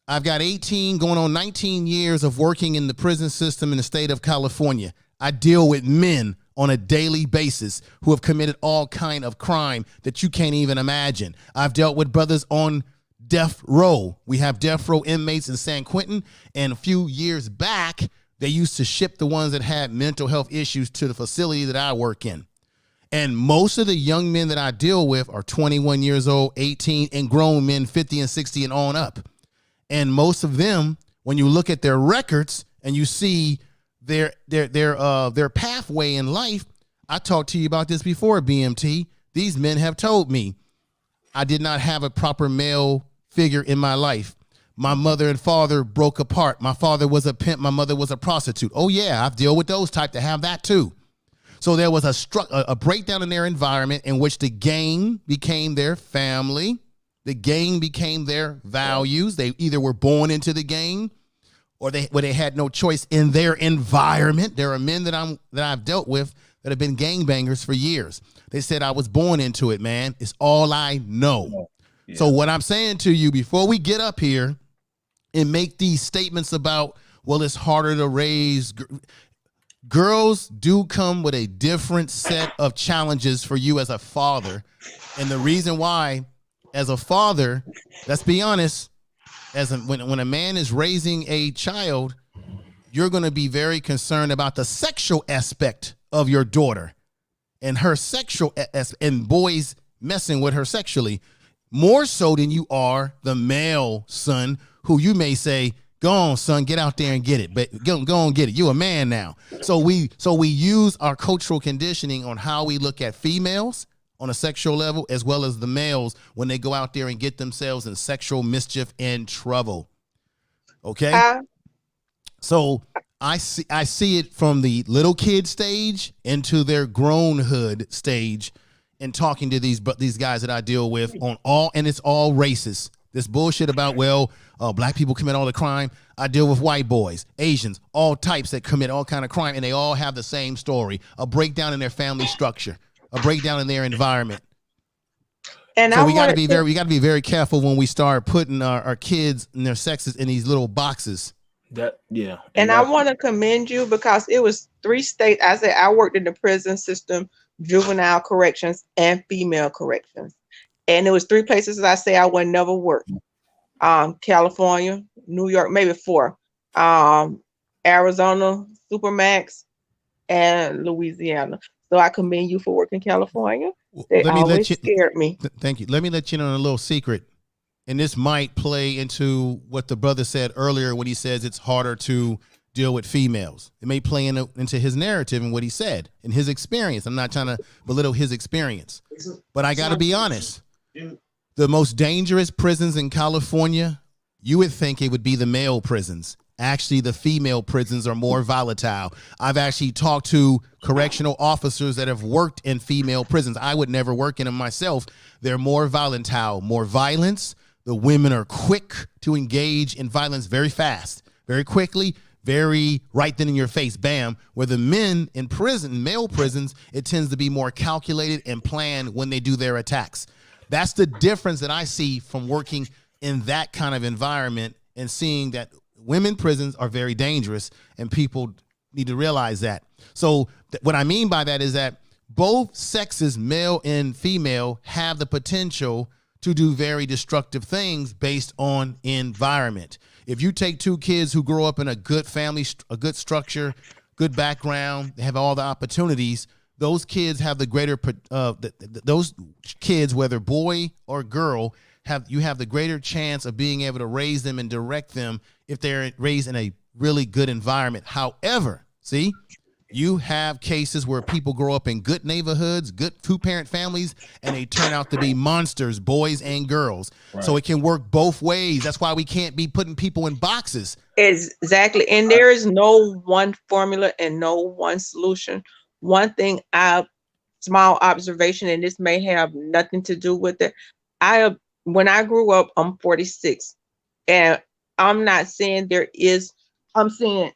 I've got 18 going on 19 years of working in the prison system in the state of California. I deal with men on a daily basis who have committed all kind of crime that you can't even imagine. I've dealt with brothers on death row. We have death row inmates in San Quentin, and a few years back, they used to ship the ones that had mental health issues to the facility that I work in. And most of the young men that I deal with are 21 years old, 18, and grown men 50 and 60 and on up. And most of them, when you look at their records and you see their pathway in life, I talked to you about this before, BMT. These men have told me I did not have a proper male figure in my life. My mother and father broke apart. My father was a pimp. My mother was a prostitute. Oh, yeah, I've dealt with those type to have that, too. So there was a breakdown in their environment in which the gang became their family. The gang became their values. They either were born into the gang or they had no choice in their environment. There are men that I've dealt with that have been gangbangers for years. They said, I was born into it, man. It's all I know. Yeah. So what I'm saying to you before we get up here and make these statements about, well, it's harder to raise girls do come with a different set of challenges for you as a father. And the reason why, as a father, let's be honest, when a man is raising a child, you're going to be very concerned about the sexual aspect of your daughter and her sexual and boys messing with her sexually, more so than you are the male son who you may say, go on, son, get out there and get it. But go on, get it. You're a man now. So we use our cultural conditioning on how we look at females on a sexual level, as well as the males when they go out there and get themselves in sexual mischief and trouble. Okay? So I see it from the little kid stage into their grownhood stage, and talking to these guys that I deal with and it's all racist. This bullshit about, black people commit all the crime. I deal with white boys, Asians, all types that commit all kind of crime, and they all have the same story: a breakdown in their family structure, a breakdown in their environment. And so we got to be very careful when we start putting our kids and their sexes in these little boxes. And I want to commend you, because it was 3 states. I said I worked in the prison system, juvenile corrections, and female corrections. And it was 3 places that I say I would never work. California, New York, maybe 4. Arizona, Supermax, and Louisiana. So I commend you for working California. They always scared me. Thank you. Let me let you know a little secret. And this might play into what the brother said earlier when he says it's harder to deal with females. It may play into his narrative and what he said and his experience. I'm not trying to belittle his experience, but I got to be honest. The most dangerous prisons in California, you would think it would be the male prisons. Actually, the female prisons are more volatile. I've actually talked to correctional officers that have worked in female prisons. I would never work in them myself. They're more volatile, more violence. The women are quick to engage in violence very fast, very quickly, very right then in your face, bam. Where the men in prison, male prisons, it tends to be more calculated and planned when they do their attacks. That's the difference that I see from working in that kind of environment and seeing that women prisons are very dangerous, and people need to realize that. So what I mean by that is that both sexes, male and female, have the potential to do very destructive things based on environment. If you take 2 kids who grow up in a good family, a good structure, good background, they have all the opportunities, those kids have the greater, those kids, whether boy or girl, you have the greater chance of being able to raise them and direct them if they're raised in a really good environment. However, see, you have cases where people grow up in good neighborhoods, good two-parent families, and they turn out to be monsters, boys and girls. Right. So it can work both ways. That's why we can't be putting people in boxes. Exactly. And there is no one formula and no one solution. One thing small observation, and this may have nothing to do with it. When I grew up, I'm 46, and I'm not saying I'm saying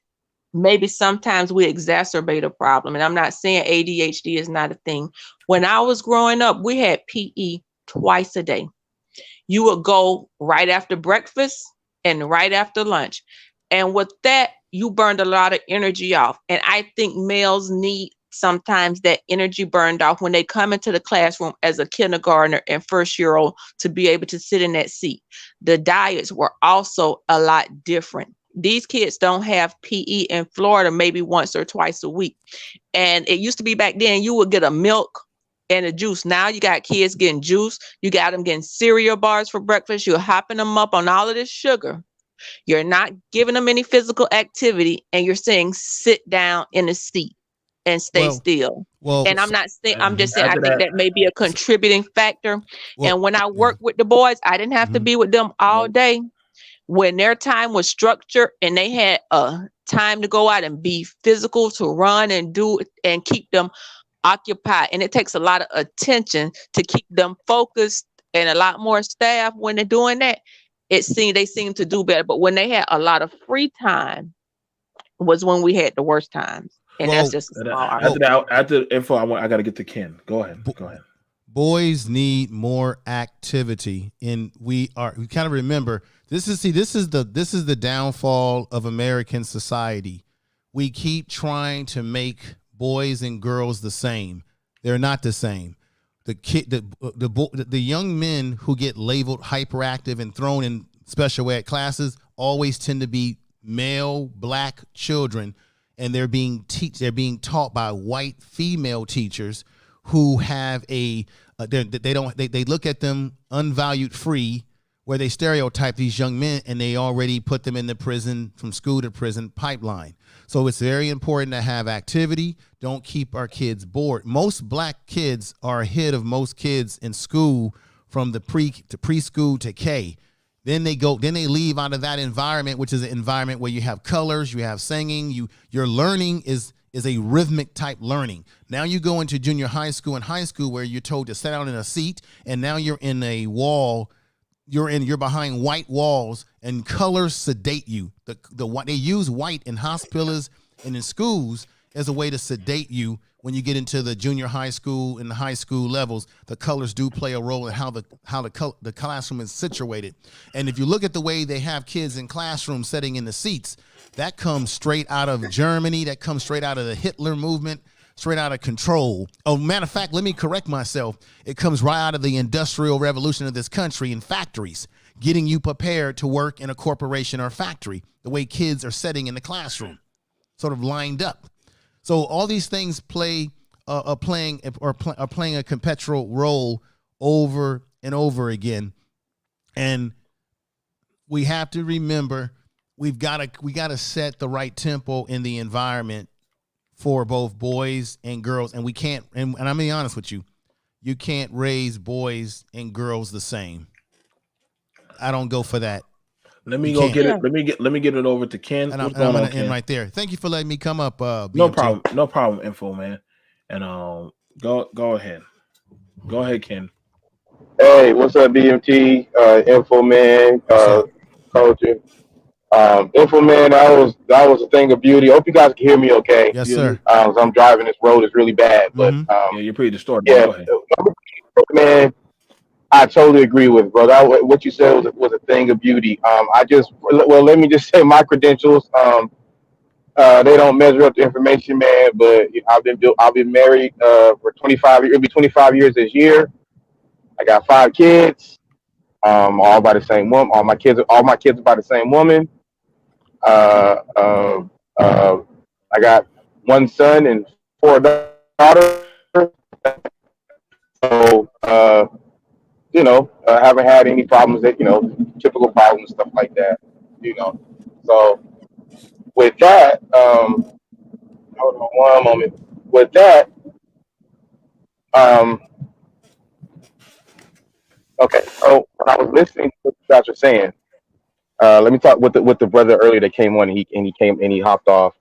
maybe sometimes we exacerbate a problem. And I'm not saying ADHD is not a thing. When I was growing up, we had PE twice a day. You would go right after breakfast and right after lunch. And with that, you burned a lot of energy off. And I think males need sometimes that energy burned off when they come into the classroom as a kindergartner and first-year-old to be able to sit in that seat. The diets were also a lot different. These kids don't have PE in Florida maybe once or twice a week. And it used to be back then you would get a milk and a juice. Now you got kids getting juice. You got them getting cereal bars for breakfast. You're hopping them up on all of this sugar. You're not giving them any physical activity, and you're saying sit down in a seat and stay still. And I'm not saying, I'm just saying, I think that may be a contributing factor. And when I worked with the boys, I didn't have to be with them all day. When their time was structured and they had time to go out and be physical, to run and do and keep them occupied. And it takes a lot of attention to keep them focused, and a lot more staff when they're doing that. They seem to do better. But when they had a lot of free time was when we had the worst times. And that's just a small after the info, I got to get to Ken. Go ahead. Boys need more activity, and we kind of remember this is the downfall of American society. We keep trying to make boys and girls the same. They're not the same. The young men who get labeled hyperactive and thrown in special ed classes always tend to be male black children, and they're being taught by white female teachers who have they look at them unvalued free, where they stereotype these young men, and they already put them in the prison, from school to prison pipeline. So it's very important to have activity. Don't keep our kids bored. Most black kids are ahead of most kids in school from the preschool to K. Then they leave out of that environment, which is an environment where you have colors, you have singing, your learning is a rhythmic type learning. Now you go into junior high school and high school where you're told to sit down in a seat, and now you're in a wall. You're behind white walls, and colors sedate you. They use white in hospitals and in schools as a way to sedate you. When you get into the junior high school and the high school levels, the colors do play a role in how the classroom is situated. And if you look at the way they have kids in classrooms sitting in the seats, that comes straight out of Germany. That comes straight out of the Hitler movement, straight out of control. Oh, matter of fact, let me correct myself. It comes right out of the industrial revolution of this country in factories, getting you prepared to work in a corporation or factory, the way kids are sitting in the classroom, sort of lined up. So all these things playing a perpetual role over and over again. And we have to remember we got to set the right tempo in the environment for both boys and girls. And we can't, and I'm being honest with you, you can't raise boys and girls the same. I don't go for that. Let me go get it. Let me get it over to Ken. And I'm going to end right there. Thank you for letting me come up. BMT. No problem, Info Man. And go ahead. Go ahead, Ken. Hey, what's up, BMT? Info Man, culture. Info Man, that was a thing of beauty. Hope you guys can hear me okay. Yes, sir. I'm driving this road is really bad, but you're pretty distorted. Yeah, go ahead. Man, I totally agree with, brother. What you said was a thing of beauty. Let me just say my credentials. They don't measure up to information, man. But I've been married for 25 years. It'll be 25 years this year. I got 5 kids. All by the same woman. All my kids are by the same woman. I got 1 son and 4 daughters. So haven't had any problems that, typical problems, stuff like that, you know. So with that, hold on one moment. With that, um, okay. So when I was listening to what you guys were saying, let me talk with the brother earlier that came on. And he hopped off.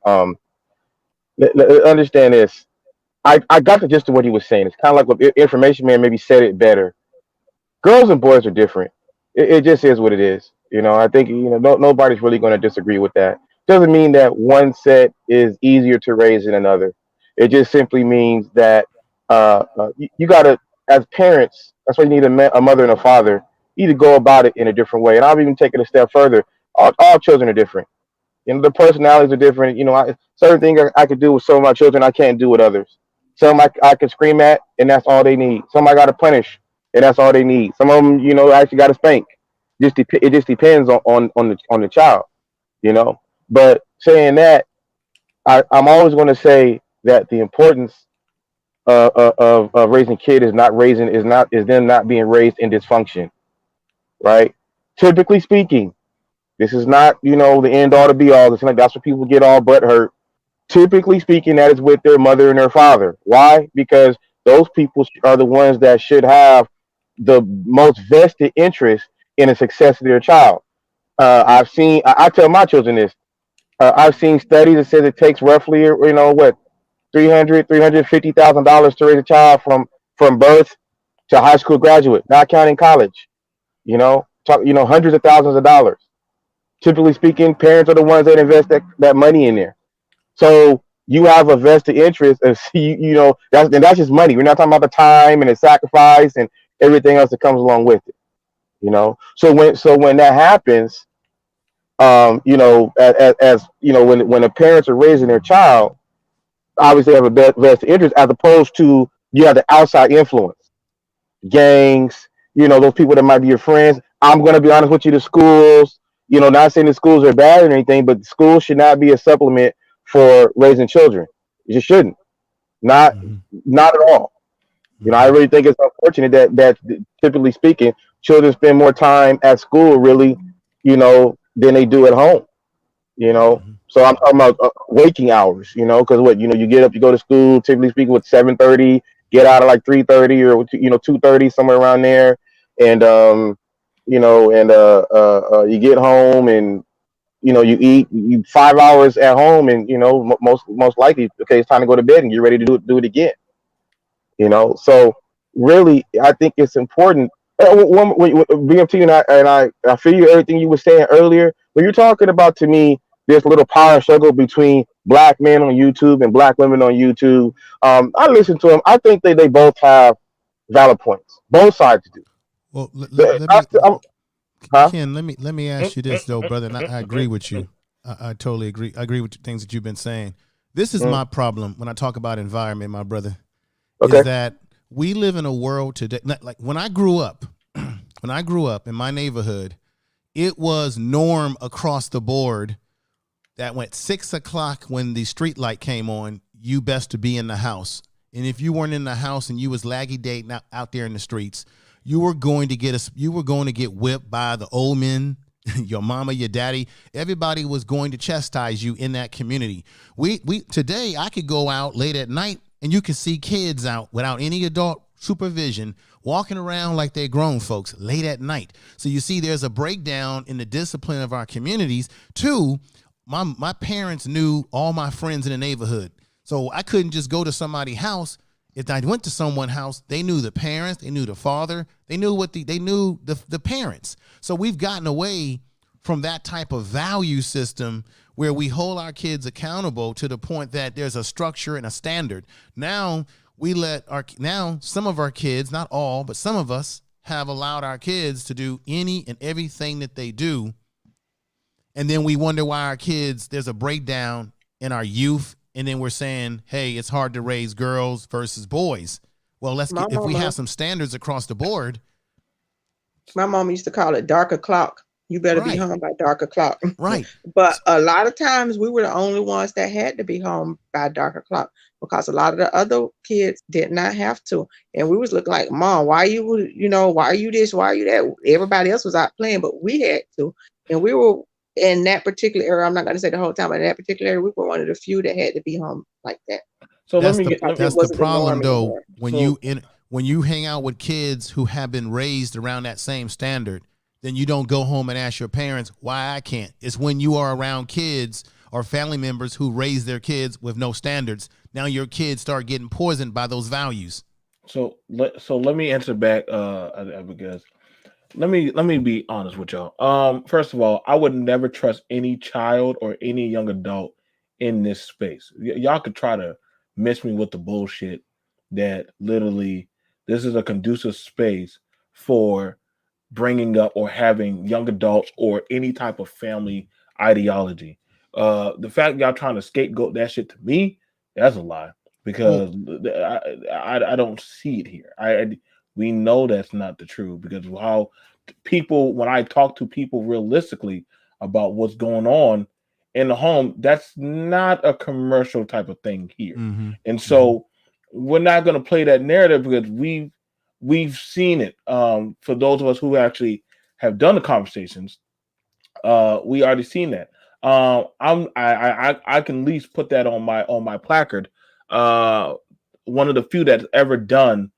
Understand this. I got the gist of what he was saying. It's kind of like what Information Man maybe said it better. Girls and boys are different. It just is what it is. I think nobody's really going to disagree with that. Doesn't mean that one set is easier to raise than another. It just simply means that you got to, as parents, that's why you need a mother and a father. You need to go about it in a different way. And I'll even take it a step further. All children are different. The personalities are different. Certain things I could do with some of my children I can't do with others. Some I can scream at, and that's all they need. Some I got to punish, and that's all they need. Some of them, I actually got to spank. It just depends on the child, you know. But saying that, I'm always going to say that the importance of raising kid is them not being raised in dysfunction, right? Typically speaking, this is not the end all to be all. It's like that's what people get all butt hurt. Typically speaking, that is with their mother and their father. Why? Because those people are the ones that should have the most vested interest in the success of their child. I tell my children this. I've seen studies that says it takes roughly, what, $350,000 to raise a child from birth to high school graduate, not counting college. Hundreds of thousands of dollars. Typically speaking, parents are the ones that invest that money in there. So you have a vested interest of that's just money. We're not talking about the time and the sacrifice and everything else that comes along with it. So when that happens, when the parents are raising their child, obviously they have a vested interest as opposed to you have the outside influence, gangs, those people that might be your friends. I'm going to be honest with you, the schools, not saying the schools are bad or anything, but schools should not be a supplement for raising children. It just shouldn't. Not Mm-hmm. not at all. I really think it's unfortunate that typically speaking, children spend more time at school really, than they do at home. Mm-hmm. So I'm talking about waking hours. Because you get up, you go to school. Typically speaking, with 7:30, get out at like 3:30 or 2:30 somewhere around there, and you get home and you eat 5 hours at home, and most likely, okay, it's time to go to bed and get ready to do it again. So really, I think it's important. BMT and I feel you everything you were saying earlier. When you're talking about, to me, this little power struggle between black men on YouTube and black women on YouTube. I listen to them. I think they both have valid points. Both sides do. Well, let I, me, huh? Ken, let me ask you this though, brother, and I agree with you. I totally agree. I agree with the things that you've been saying. This is my problem when I talk about environment, my brother, Okay. is that we live in a world today. Like when I grew up in my neighborhood, it was norm across the board that when 6 o'clock when the street light came on, you best to be in the house. And if you weren't in the house and you was laggy dating out there in the streets, you were going to get whipped by the old men, your mama, your daddy. Everybody was going to chastise you in that community. We today I could go out late at night and you can see kids out without any adult supervision walking around like they're grown folks late at night. So you see there's a breakdown in the discipline of our communities. Two, my parents knew all my friends in the neighborhood. So I couldn't just go to somebody's house. If I went to someone's house, they knew the parents, they knew the father, they knew the parents. So we've gotten away from that type of value system where we hold our kids accountable to the point that there's a structure and a standard. Now some of our kids, not all, but some of us have allowed our kids to do any and everything that they do. And then we wonder why there's a breakdown in our youth. And then we're saying, hey, it's hard to raise girls versus boys. Well, if we have some standards across the board. My mom used to call it dark o'clock. You better be home by dark o'clock. Right. But a lot of times we were the only ones that had to be home by dark o'clock. because a lot of the other kids did not have to. And we was looking like, Mom, why why are you this? Why are you that? Everybody else was out playing, but we had to. And we were in that particular area. I'm not going to say the whole time, but in that particular area, we were one of the few that had to be home like that. So let That's me the get. It that's the wasn't the problem norm though. anymore. So When you hang out with kids who have been raised around that same standard, then you don't go home and ask your parents why I can't. It's when you are around kids or family members who raise their kids with no standards. Now your kids start getting poisoned by those values. let me answer back, because let me be honest with y'all. First of all, I would never trust any child or any young adult in this space. Y'all could try to miss me with the bullshit that literally this is a conducive space for bringing up or having young adults or any type of family ideology. The fact y'all trying to scapegoat that shit to me, that's a lie Well, because I don't see it here. We know that's not the truth because of how people, when I talk to people realistically about what's going on in the home, that's not a commercial type of thing here. mm-hmm, And mm-hmm. so we're not going to play that narrative because we've seen it. For those of us who actually have done the conversations, we already seen that. I can at least put that on my placard. Uh, One of the few that's ever done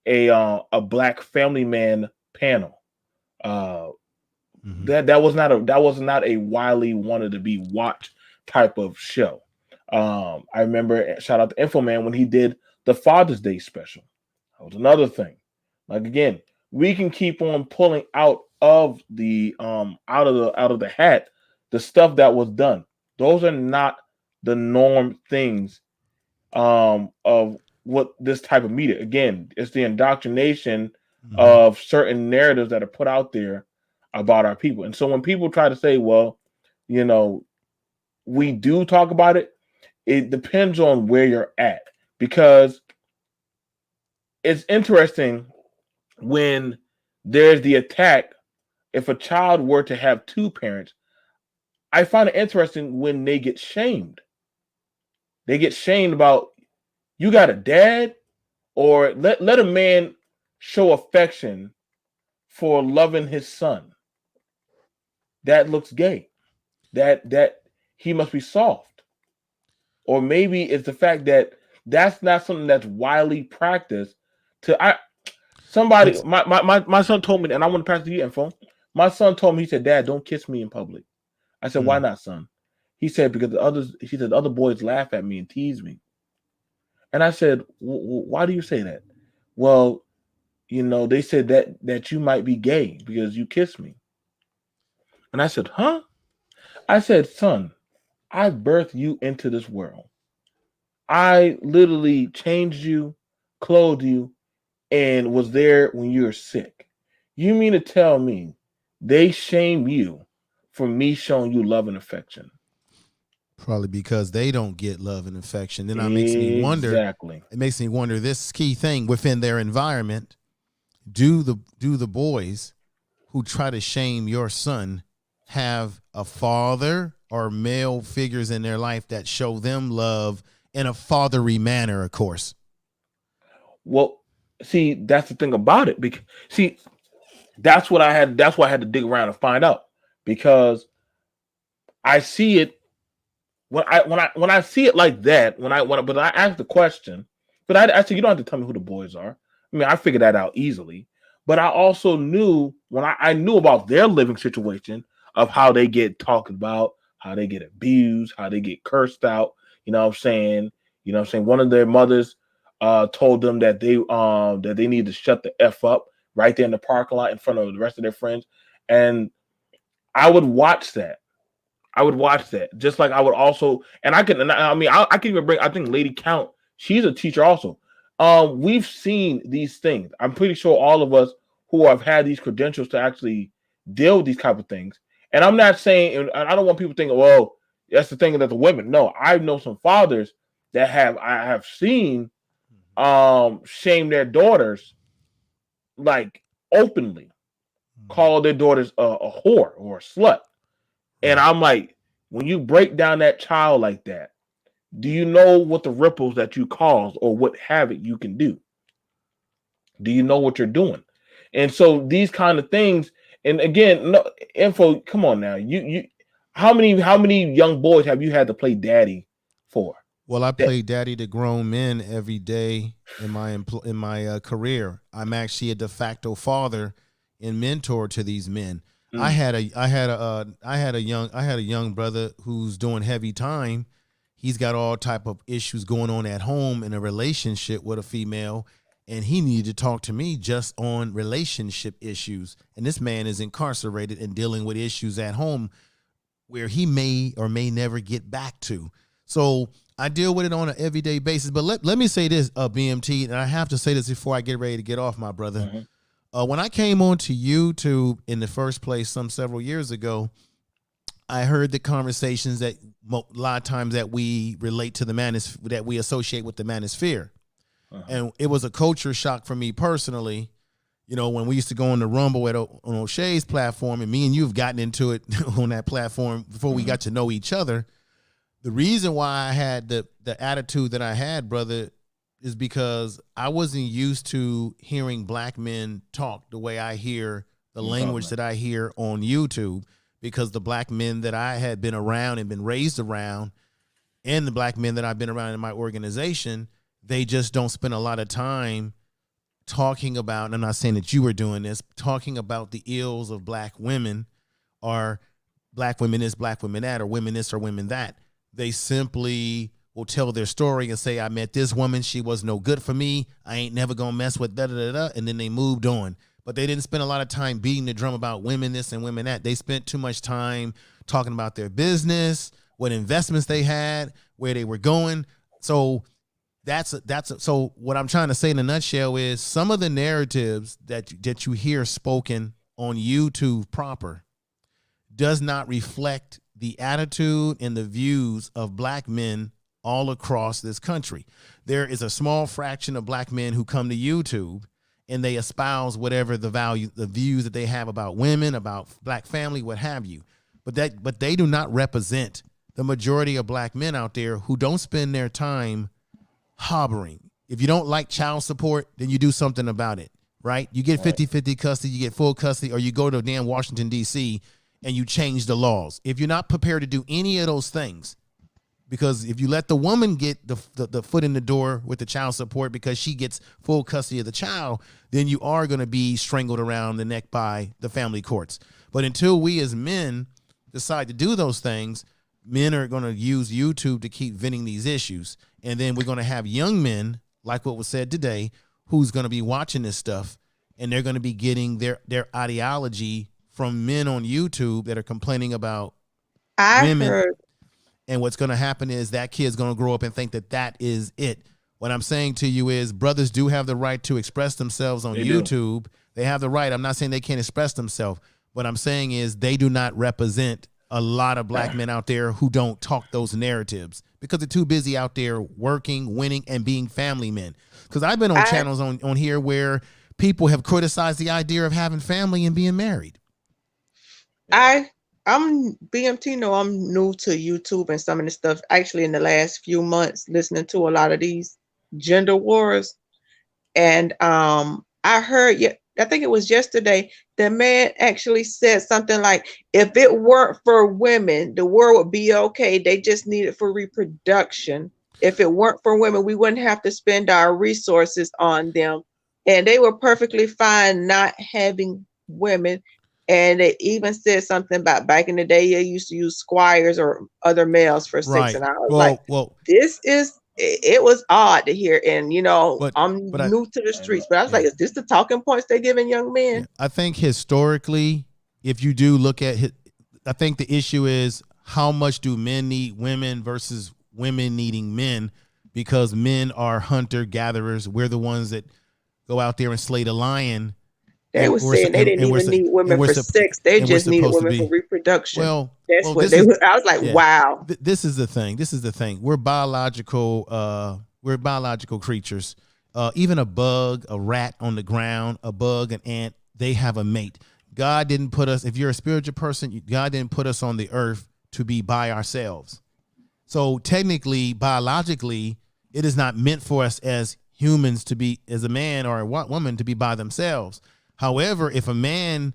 a black family man panel. Uh, Mm-hmm. that was not a widely wanted to be watched type of show. I remember shout out to Info Man when he did the Father's Day special. That was another thing. Like again, we can keep on pulling out of the hat the stuff that was done. Those are not the norm things of what this type of media. Again, it's the indoctrination Mm-hmm. of certain narratives that are put out there about our people. And so when people try to say, well, you know, we do talk about it, it depends on where you're at because it's interesting when there's the attack. If a child were to have two parents, I find it interesting when they get shamed. They get shamed about you got a dad, or let a man show affection for loving his son. That looks gay. That he must be soft. Or maybe it's the fact that that's not something that's widely practiced. To I somebody It's my son told me, and I want to pass the info. My son told me, he said, Dad, don't kiss me in public. I said, why mm, not, son? He said, because he said, the other boys laugh at me and tease me. And I said, why do you say that? Well, they said that you might be gay because you kissed me. And I said, huh? I said, son, I birthed you into this world. I literally changed you, clothed you, and was there when you were sick. You mean to tell me they shame you for me showing you love and affection? probably because they don't get love and affection. Then that makes me wonder. Exactly. It makes me wonder this key thing within their environment. Do the boys who try to shame your son have a father or male figures in their life that show them love in a fatherly manner? Of course. Well, see, that's the thing about it. Because see, that's why I had to dig around and find out because I see it when I see it like that. But I ask the question, but I said you don't have to tell me who the boys are. I mean, I figured that out easily. But I also knew when I knew about their living situation of how they get talked about, how they get abused, how they get cursed out. You know what I'm saying? One of their mothers told them that they need to shut the F up right there in the parking lot in front of the rest of their friends. And I would watch that. I would watch that. Just like I would also, and I can, and I mean, I can even bring, I think Lady Count, she's a teacher also. We've seen these things. I'm pretty sure all of us who have had these credentials to actually deal with these type of things. And I'm not saying, and I don't want people thinking, well, that's the thing that the women. No, I know some fathers that I have seen shame their daughters like openly, call their daughters a whore or a slut. And Right. I'm like, when you break down that child like that, Do you know what the ripples that you cause or what havoc you can do? Do you know what you're doing? And so these kind of things, and again, no info. Come on now, how many young boys have you had to play daddy for? Well, I That, play daddy to grown men every day in my career. I'm actually a de facto father and mentor to these men. I mm, had a I had a I had a young brother who's doing heavy time. He's got all type of issues going on at home in a relationship with a female, and he needed to talk to me just on relationship issues. And this man is incarcerated and dealing with issues at home where he may or may never get back to. So I deal with it on an everyday basis. But let me say this, BMT, and I have to say this before I get ready to get off, my brother. mhm, When I came onto YouTube in the first place several years ago, I heard the conversations that a lot of times that we relate to the manosphere, that we associate with the manosphere. uh-huh. And it was a culture shock for me personally. You know, when we used to go on the Rumble on O'Shea's platform, and me and you have gotten into it on that platform before we got to know each other. The reason why I had the attitude that I had, brother, is because I wasn't used to hearing black men talk the way I hear the language that I hear on YouTube, because the black men that I had been around and been raised around, and the black men that I've been around in my organization, they just don't spend a lot of time talking about, and I'm not saying that you were doing this, talking about the ills of black women, or black women this, black women that, or women this or women that. They simply will tell their story and say, I met this woman, she was no good for me, I ain't never gonna mess with da da da da, and then they moved on. But they didn't spend a lot of time beating the drum about women this and women that. They spent too much time talking about their business, what investments they had, where they were going. So so what I'm trying to say in a nutshell is some of the narratives that you hear spoken on YouTube proper does not reflect the attitude and the views of black men all across this country. There is a small fraction of black men who come to YouTube and they espouse whatever the views that they have about women, about black family, what have you. But they do not represent the majority of black men out there who don't spend their time harboring. If you don't like child support, then you do something about it, right? You get 50-50 custody, you get full custody, or you go to damn Washington, D.C., and you change the laws. If you're not prepared to do any of those things, because if you let the woman get the foot in the door with the child support because she gets full custody of the child, then you are going to be strangled around the neck by the family courts. But until we as men decide to do those things, men are going to use YouTube to keep venting these issues. And then we're going to have young men, like what was said today, who's going to be watching this stuff, and they're going to be getting their ideology from men on YouTube that are complaining about I women. heard And what's going to happen is that kid's going to grow up and think that that is it. What I'm saying to you is brothers do have the right to express themselves on YouTube. They have the right. I'm not saying they can't express themselves. What I'm saying is they do not represent a lot of black men out there who don't talk those narratives because they're too busy out there working, winning, and being family men. Because I've been on channels on here where people have criticized the idea of having family and being married. I'm BMT. No, I'm new to YouTube and some of the stuff. Actually, in the last few months, listening to a lot of these gender wars, and I heard. I think it was yesterday. The man actually said something like, "If it weren't for women, the world would be okay. They just need it for reproduction. If it weren't for women, we wouldn't have to spend our resources on them, and they were perfectly fine not having women." And it even said something about back in the day, they used to use squires or other males for sex. And I was it was odd to hear. And, I'm new to the streets, but I was like, is this the talking points they're giving young men? Yeah. I think historically, if you do look at it, I think the issue is how much do men need women versus women needing men, because men are hunter gatherers. We're the ones that go out there and slay the lion. They were saying they didn't even need women for sex. They just needed women for reproduction. That's what they were. I was like, wow. This is the thing. We're biological creatures. Even a bug, a rat on the ground, a bug, an ant, they have a mate. God didn't put us, if you're a spiritual person, God didn't put us on the earth to be by ourselves. So technically, biologically, it is not meant for us as humans to be, as a man or a woman, to be by themselves. However, if women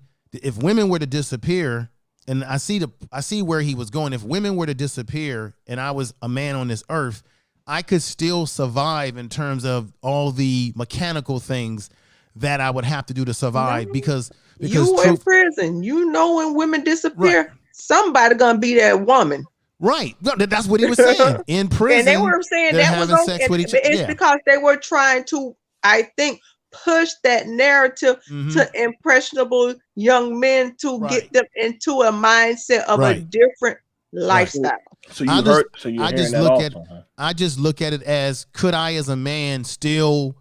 were to disappear, and I see where he was going. If women were to disappear and I was a man on this earth, I could still survive in terms of all the mechanical things that I would have to do to survive, because you in prison, when women disappear, right, somebody gonna be that woman. Right. No, that's what he was saying. In prison, and they were saying that was on, sex with each other. It's because they were trying to, I think, push that narrative to impressionable young men to get them into a mindset of a different lifestyle. So I just look at it as, could I as a man still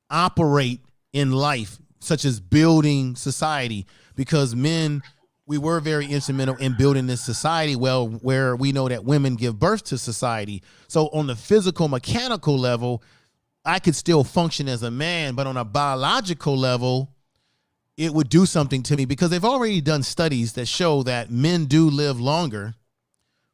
operate in life, such as building society? Because men, we were very instrumental in building this society, where we know that women give birth to society. So on the physical, mechanical level, I could still function as a man, but on a biological level, it would do something to me, because they've already done studies that show that men do live longer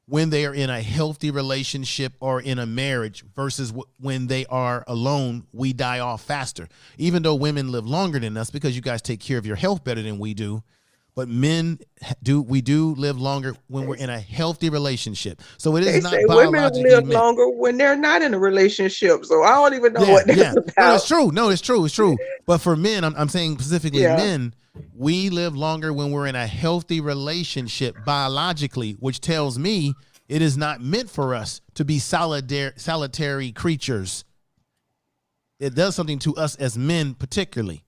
when they are in a healthy relationship or in a marriage versus when they are alone. We die off faster, even though women live longer than us, because you guys take care of your health better than we do. But men do live longer when we're in a healthy relationship. So it is not biologically women live longer when they're not in a relationship. So I don't even know what that's about. No, it's true. No, it's true. It's true. But for men, I'm saying specifically men, we live longer when we're in a healthy relationship biologically, which tells me it is not meant for us to be solitary creatures. It does something to us as men particularly.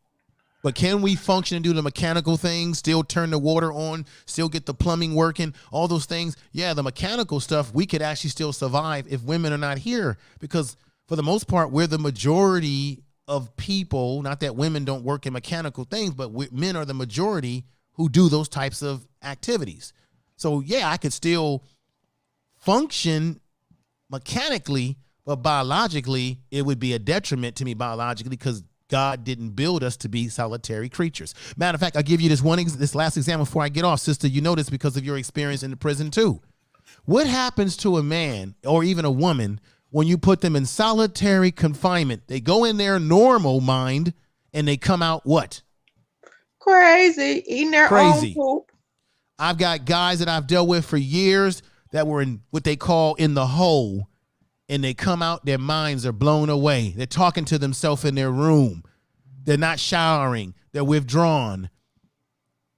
But can we function and do the mechanical things, still turn the water on, still get the plumbing working, all those things? Yeah, the mechanical stuff, we could actually still survive if women are not here, because for the most part, we're the majority of people. Not that women don't work in mechanical things, but men are the majority who do those types of activities. So yeah, I could still function mechanically, but biologically, it would be a detriment to me biologically, because God didn't build us to be solitary creatures. Matter of fact, I'll give you this last example before I get off. Sister, you know this because of your experience in the prison too. What happens to a man or even a woman when you put them in solitary confinement? They go in their normal mind and they come out what? Crazy, eating their own poop. I've got guys that I've dealt with for years that were in what they call in the hole, and they come out, their minds are blown away. They're talking to themselves in their room. They're not showering. They're withdrawn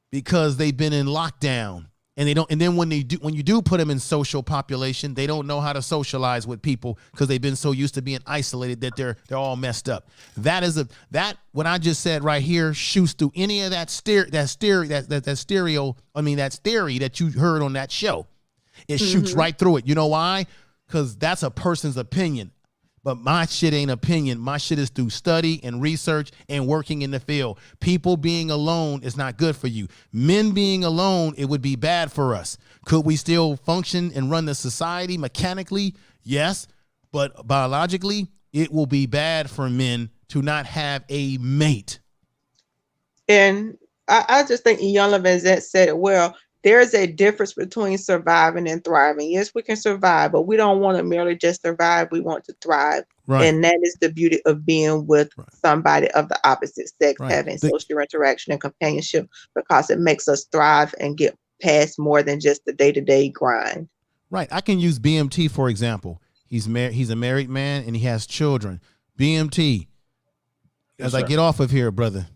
because they've been in lockdown. And they don't. And then when you do put them in social population, they don't know how to socialize with people because they've been so used to being isolated that they're all messed up. That what I just said right here shoots through any of that theory that you heard on that show. It shoots right through it. You know why? Because that's a person's opinion. But my shit ain't opinion. My shit is through study and research and working in the field. People being alone is not good for you. Men being alone, it would be bad for us. Could we still function and run the society mechanically? Yes. But biologically, it will be bad for men to not have a mate. And I just think Iyanla Vanzant said it well. There's a difference between surviving and thriving. Yes, we can survive, but we don't want to merely just survive. We want to thrive. Right. And that is the beauty of being with somebody of the opposite sex, having social interaction and companionship, because it makes us thrive and get past more than just the day-to-day grind. Right. I can use BMT, for example. He's a married man and he has children. BMT, as I get off of here, brother,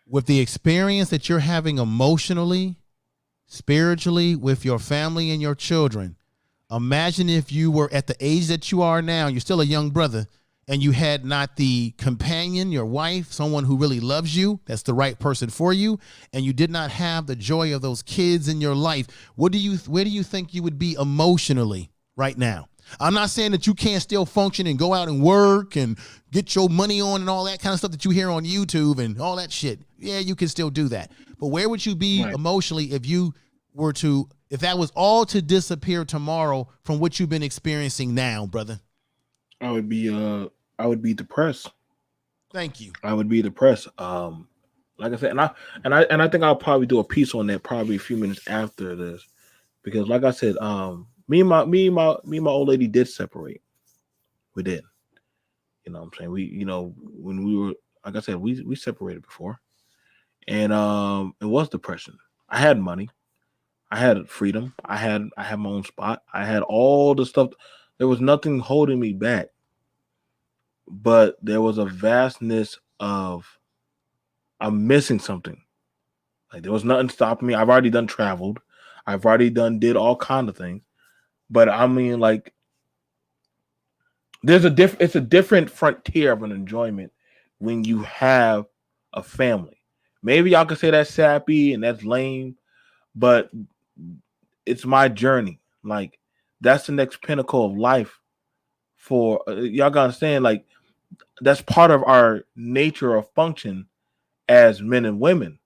with the experience that you're having emotionally, spiritually, with your family and your children, imagine if you were at the age that you are now, you're still a young brother, and you had not the companion, your wife, someone who really loves you, that's the right person for you, and you did not have the joy of those kids in your life. Where do you think you would be emotionally right now? I'm not saying that you can't still function and go out and work and get your money on and all that kind of stuff that you hear on YouTube and all that shit. Yeah, you can still do that. But where would you be emotionally if that was all to disappear tomorrow from what you've been experiencing now, brother? I would be depressed. Thank you. I would be depressed. Like I said, and I think I'll probably do a piece on that probably a few minutes after this, because like I said, Me and my old lady did separate. We did. You know what I'm saying? When we were, like I said, we separated before. And it was depression. I had money. I had freedom. I had my own spot. I had all the stuff. There was nothing holding me back. But there was a vastness of I'm missing something. Like there was nothing stopping me. I've already done traveled. I've already did all kind of things. But I mean, like it's a different frontier of an enjoyment when you have a family. Maybe y'all could say that's sappy and that's lame, but it's my journey. Like that's the next pinnacle of life for y'all gotta understand. Like that's part of our nature of function as men and women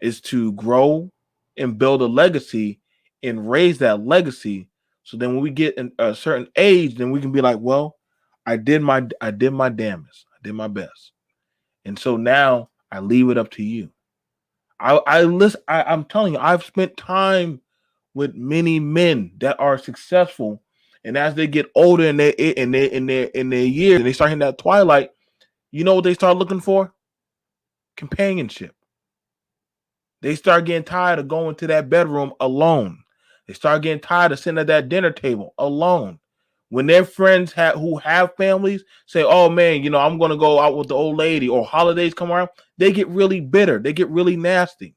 is to grow and build a legacy and raise that legacy. So then when we get in a certain age, then we can be like, well, I did my damnest. I did my best. And so now I leave it up to you. I'm telling you, I've spent time with many men that are successful, and as they get older in their years, and they start hitting that twilight, you know what they start looking for? Companionship. They start getting tired of going to that bedroom alone. They start getting tired of sitting at that dinner table alone. When their friends who have families say, "Oh man, I'm gonna go out with the old lady," or holidays come around, they get really bitter. They get really nasty.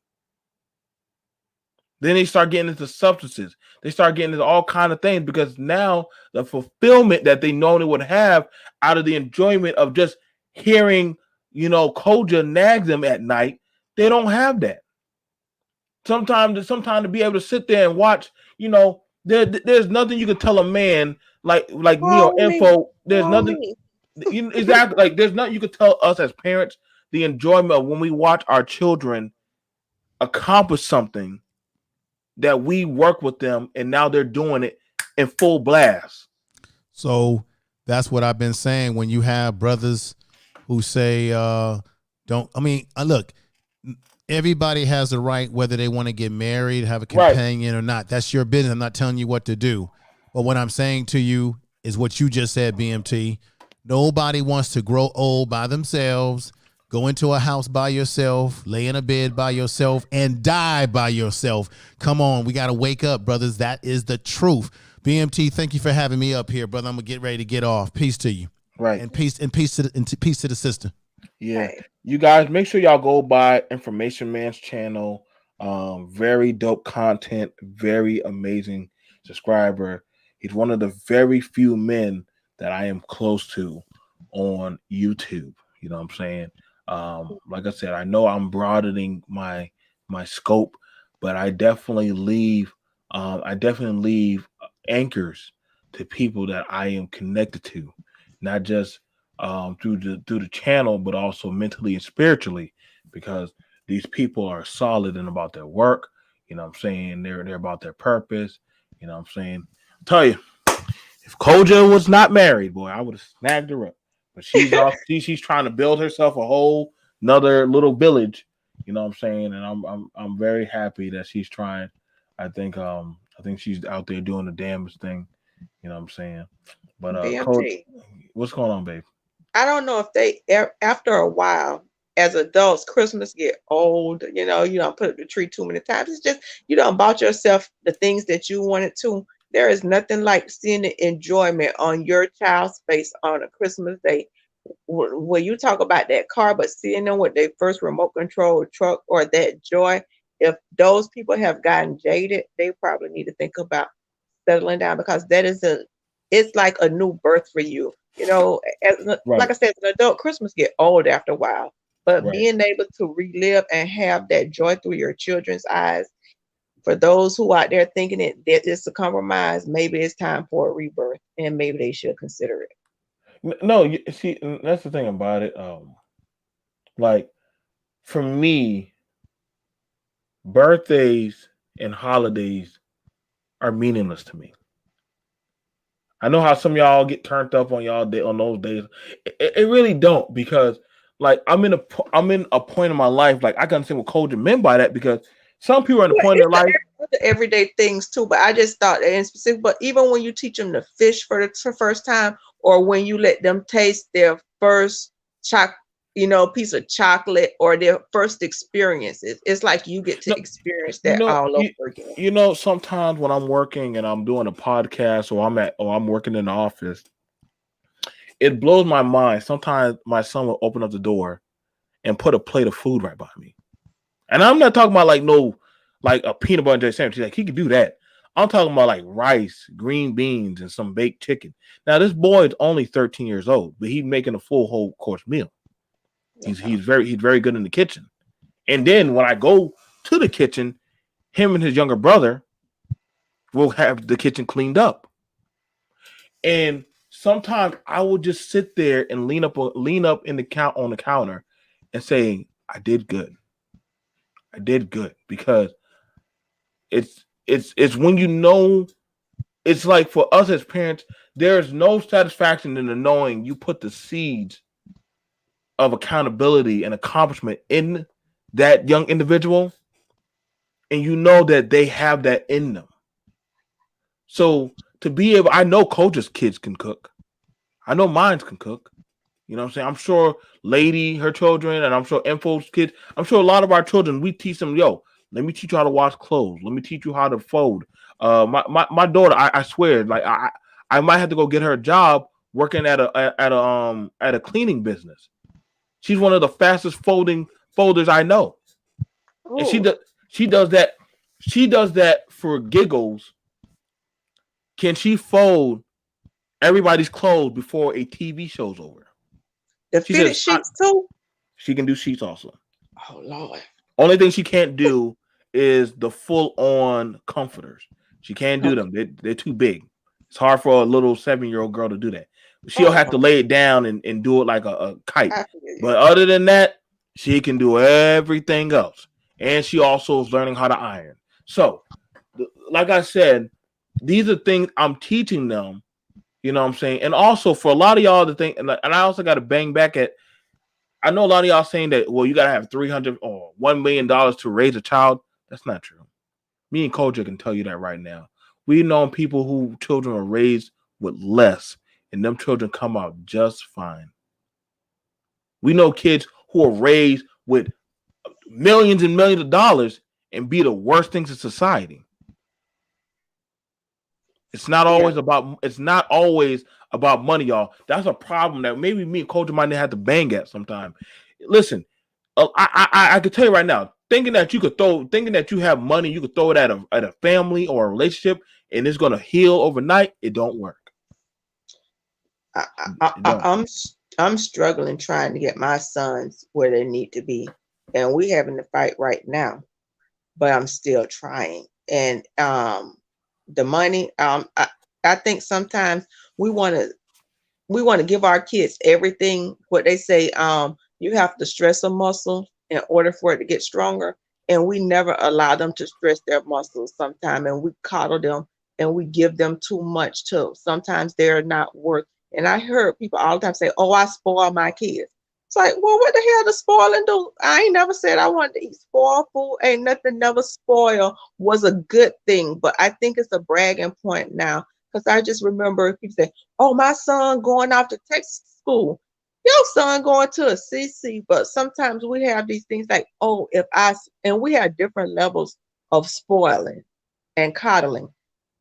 Then they start getting into substances. They start getting into all kind of things because now the fulfillment that they normally would have out of the enjoyment of just hearing, Koja nag them at night, they don't have that. Sometimes to be able to sit there and watch, there's nothing you can tell a man like me or Call me. info. There's Call nothing me. exactly like there's nothing you can tell us as parents the enjoyment of when we watch our children accomplish something that we work with them and now they're doing it in full blast. So that's what I've been saying. When you have brothers who say, don't, I mean, look, everybody has the right, whether they want to get married, have a Right. companion or not. That's your business. I'm not telling you what to do. But what I'm saying to you is what you just said, BMT. Nobody wants to grow old by themselves, go into a house by yourself, lay in a bed by yourself, and die by yourself. Come on, we got to wake up, brothers. That is the truth. BMT, thank you for having me up here, brother. I'm gonna get ready to get off. Peace to you. Right. And peace to the sister. Yeah. Hey, You guys make sure y'all go by Information Man's channel. Very dope content, very amazing subscriber. He's one of the very few men that I am close to on YouTube. You know what I'm saying? Like I said, I know I'm broadening my scope, but I definitely leave anchors to people that I am connected to, not just through the channel, but also mentally and spiritually, because these people are solid and about their work. You know what I'm saying? They're about their purpose. You know what I'm saying? I'll tell you, if Koja was not married, boy, I would have snagged her up. But she's off. She's trying to build herself a whole another little village. You know what I'm saying? And I'm very happy that she's trying. I think she's out there doing the damnest thing. You know what I'm saying? But Coach, BMT. what's going on, babe? I don't know if after a while, as adults, Christmas get old. You don't put up the tree too many times. It's just you don't bought yourself the things that you wanted to. There is nothing like seeing the enjoyment on your child's face on a Christmas day. When you talk about that car, but seeing them with their first remote control truck or that joy, if those people have gotten jaded, they probably need to think about settling down because it's like a new birth for you. Like Right, I said, as an adult, Christmas get old after a while. But right. being able to relive and have that joy through your children's eyes, for those who out there thinking that it's a compromise, maybe it's time for a rebirth, and maybe they should consider it. No, see, that's the thing about it. Like for me, birthdays and holidays are meaningless to me. I know how some of y'all get turned up on y'all day on those days. It really don't because like I'm in a point in my life like I can understand what Coach meant by that because Some people are in the Well, point of it's their life. the everyday things too, but I just thought that in specific. But even when you teach them to fish for the first time, or when you let them taste their first piece of chocolate, or their first experiences, it's like you get No, to experience you that know, all you, over again. you know, sometimes when I'm working and I'm doing a podcast or I'm working in the office, it blows my mind. Sometimes my son will open up the door and put a plate of food right by me. And I'm not talking about like no, like a peanut butter and jelly sandwich. Like he could do that. I'm talking about like rice, green beans, and some baked chicken. Now this boy is only 13 years old, but he's making a full whole course meal. Yeah. He's very good in the kitchen. And then when I go to the kitchen, him and his younger brother will have the kitchen cleaned up. And sometimes I will just sit there and lean up in the count on the counter and say, I did good. I did good because it's when you know it's like for us as parents, there's no satisfaction in the knowing you put the seeds of accountability and accomplishment in that young individual, and you know that they have that in them. So to be able, I know coaches' kids can cook. I know mines can cook. You know what I'm saying? I'm sure Lady, her children, and I'm sure Info's kids, I'm sure a lot of our children, we teach them, yo, let me teach you how to wash clothes. Let me teach you how to fold. My daughter, I swear, like I might have to go get her a job working at a cleaning business. She's one of the fastest folders I know. And Oh, she does that, she does that for giggles. Can she fold everybody's clothes before a TV show's over? the She fitted says sheets too. she can do sheets also. Oh Lord. Only thing she can't do is the full on comforters. She can't do Okay. them. They're too big. It's hard for a little 7-year old girl to do that. She'll have Oh, to lay it down and do it like a kite. I feel you. But other than that, she can do everything else. And she also is learning how to iron. So, like I said, these are things I'm teaching them. You know what I'm saying? And also for a lot of y'all to think, and I also got to bang back at, I know a lot of y'all saying that, well, you got to have 300 or $1 million to raise a child. That's not true. Me and Culture can tell you that right now. We know people who children are raised with less, and them children come out just fine. We know kids who are raised with millions and millions of dollars and be the worst things in society. Yeah. It's not always about money, y'all. That's a problem that maybe me and Culture might have to bang at sometime. Listen, I can tell you right now, thinking that you have money, you could throw it at a family or a relationship, and it's gonna heal overnight. It don't work. I, It don't. I'm struggling trying to get my sons where they need to be, and we having to fight right now. But I'm still trying. And the money, I think sometimes we want to we want to give our kids everything. What they say, you have to stress a muscle in order for it to get stronger, and we never allow them to stress their muscles. Sometimes, and we coddle them, and we give them too much too. Sometimes they're not worth. And I heard people all the time say, "Oh, I spoil my kids." It's like, well, what the hell does spoiling do? I ain't never said I wanted to eat spoiled food. Ain't nothing never spoil was a good thing, but I think it's a bragging point now because I just remember people say, "Oh, my son going off to Texas school." Your son going to a CC, but sometimes we have these things like, "Oh, if I," and we have different levels of spoiling and coddling,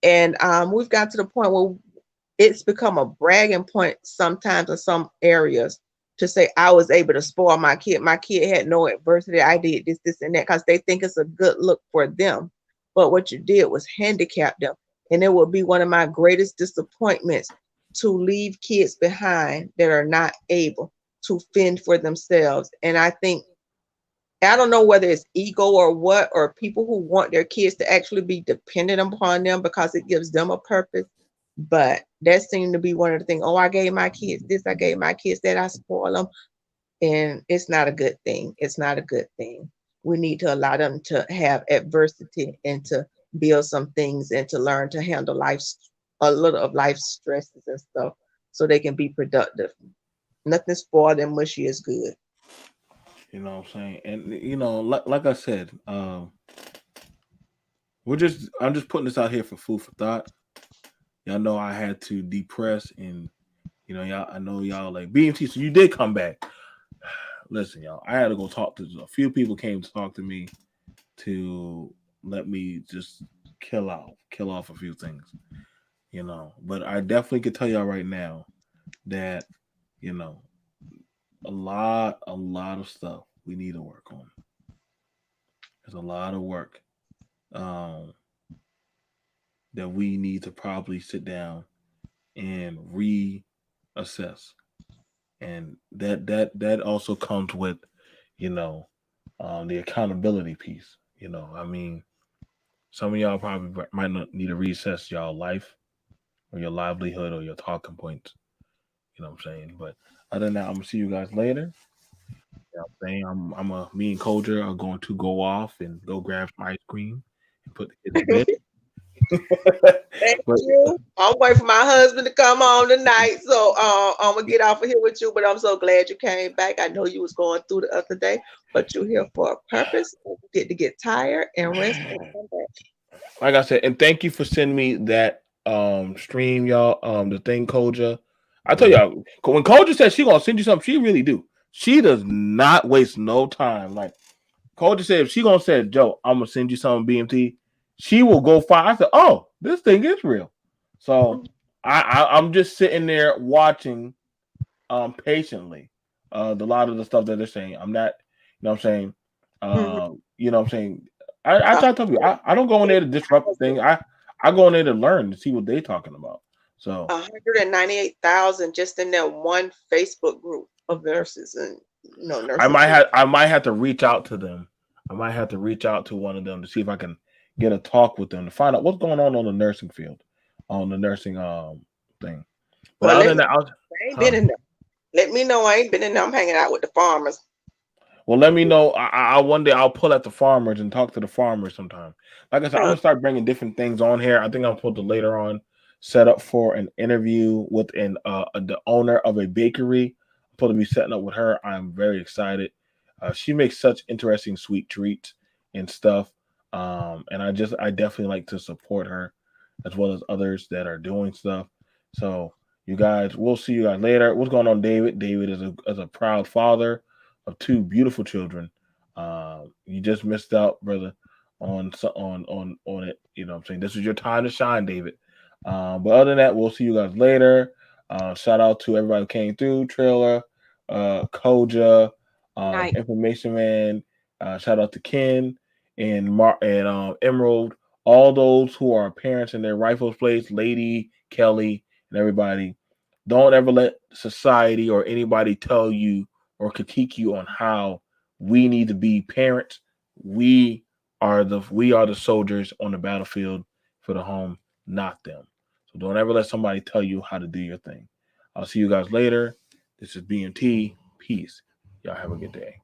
and we've got to the point where it's become a bragging point sometimes in some areas to say I was able to spoil my kid. My kid had no adversity. I did this, this, and that because they think it's a good look for them. But what you did was handicap them. And it will be one of my greatest disappointments to leave kids behind that are not able to fend for themselves. And I think, I don't know whether it's ego or what, or people who want their kids to actually be dependent upon them because it gives them a purpose. But that seemed to be one of the things. Oh, I gave my kids this, I gave my kids that, I spoil them. And it's not a good thing. It's not a good thing. We need to allow them to have adversity and to build some things and to learn to handle a little of life's stresses and stuff so they can be productive. Nothing spoiled and mushy is good. You know what I'm saying? And like I said, I'm just putting this out here for food for thought. Y'all know I had to depress and y'all. I know y'all like BMT. So you did come back. Listen, y'all. I had to go talk to a few people. Came to talk to me to let me just kill off a few things. But I definitely could tell y'all right now that you know a lot of stuff we need to work on. There's a lot of work um, that we need to probably sit down and reassess, and that also comes with you know the accountability piece. I mean, some of y'all probably might not need to reassess y'all life or your livelihood or your talking points. You know what I'm saying? But other than that, I'm gonna see you guys later. I'm saying me and Koja are going to go off and go grab some ice cream and put the kids to bed. Thank But you. I'm waiting for my husband to come home tonight, so I'm gonna get off of here with you. But I'm so glad you came back. I know you was going through the other day, but you're here for a purpose. You get to get tired and rest and come back. like I said, and thank you for sending me that stream, y'all. The thing, Koja. I tell y'all, when Koja says she gonna send you something, she really do. She does not waste no time. Like Koja said, if she gonna say, Joe, I'm gonna send you something BMT, she will go find. I said, oh, this thing is real. So I'm just sitting there watching patiently the lot of the stuff that they're saying. I'm not, you know what I'm saying? Mhm. You know what I'm saying? I try to tell you, I don't go in there to disrupt the thing. I go in there to learn to see what they're talking about. So 198,000 just in that one Facebook group of nurses and nursing school. I might have to reach out to them. I might have to reach out to one of them to see if I can get a talk with them to find out what's going on the nursing field, on the nursing thing. But Well, other let than me. that, I ain't been in there. Let me know. I ain't been in there. I'm hanging out with the farmers. well, let me know. I one day I'll pull at the farmers and talk to the farmers sometime. Like I said, I'm Huh. gonna start bringing different things on here. I think I'm supposed to later on set up for an interview with the owner of a bakery. I'm supposed to be setting up with her. I'm very excited. She makes such interesting sweet treats and stuff. And I definitely like to support her as well as others that are doing stuff. So you guys, we'll see you guys later. What's going on, David? David is a proud father of two beautiful children. You just missed out, brother, on it. You know what I'm saying? This is your time to shine, David. But other than that, we'll see you guys later. Shout out to everybody who came through, Trailer, Koja, Night. Information Man. Shout out to Ken and Emerald. All those who are parents in their rightful place, Lady, Kelly, and everybody. Don't ever let society or anybody tell you or critique you on how we need to be parents. We are the soldiers on the battlefield for the home, not them. So don't ever let somebody tell you how to do your thing. I'll see you guys later. This is BMT. Peace. Y'all have a good day.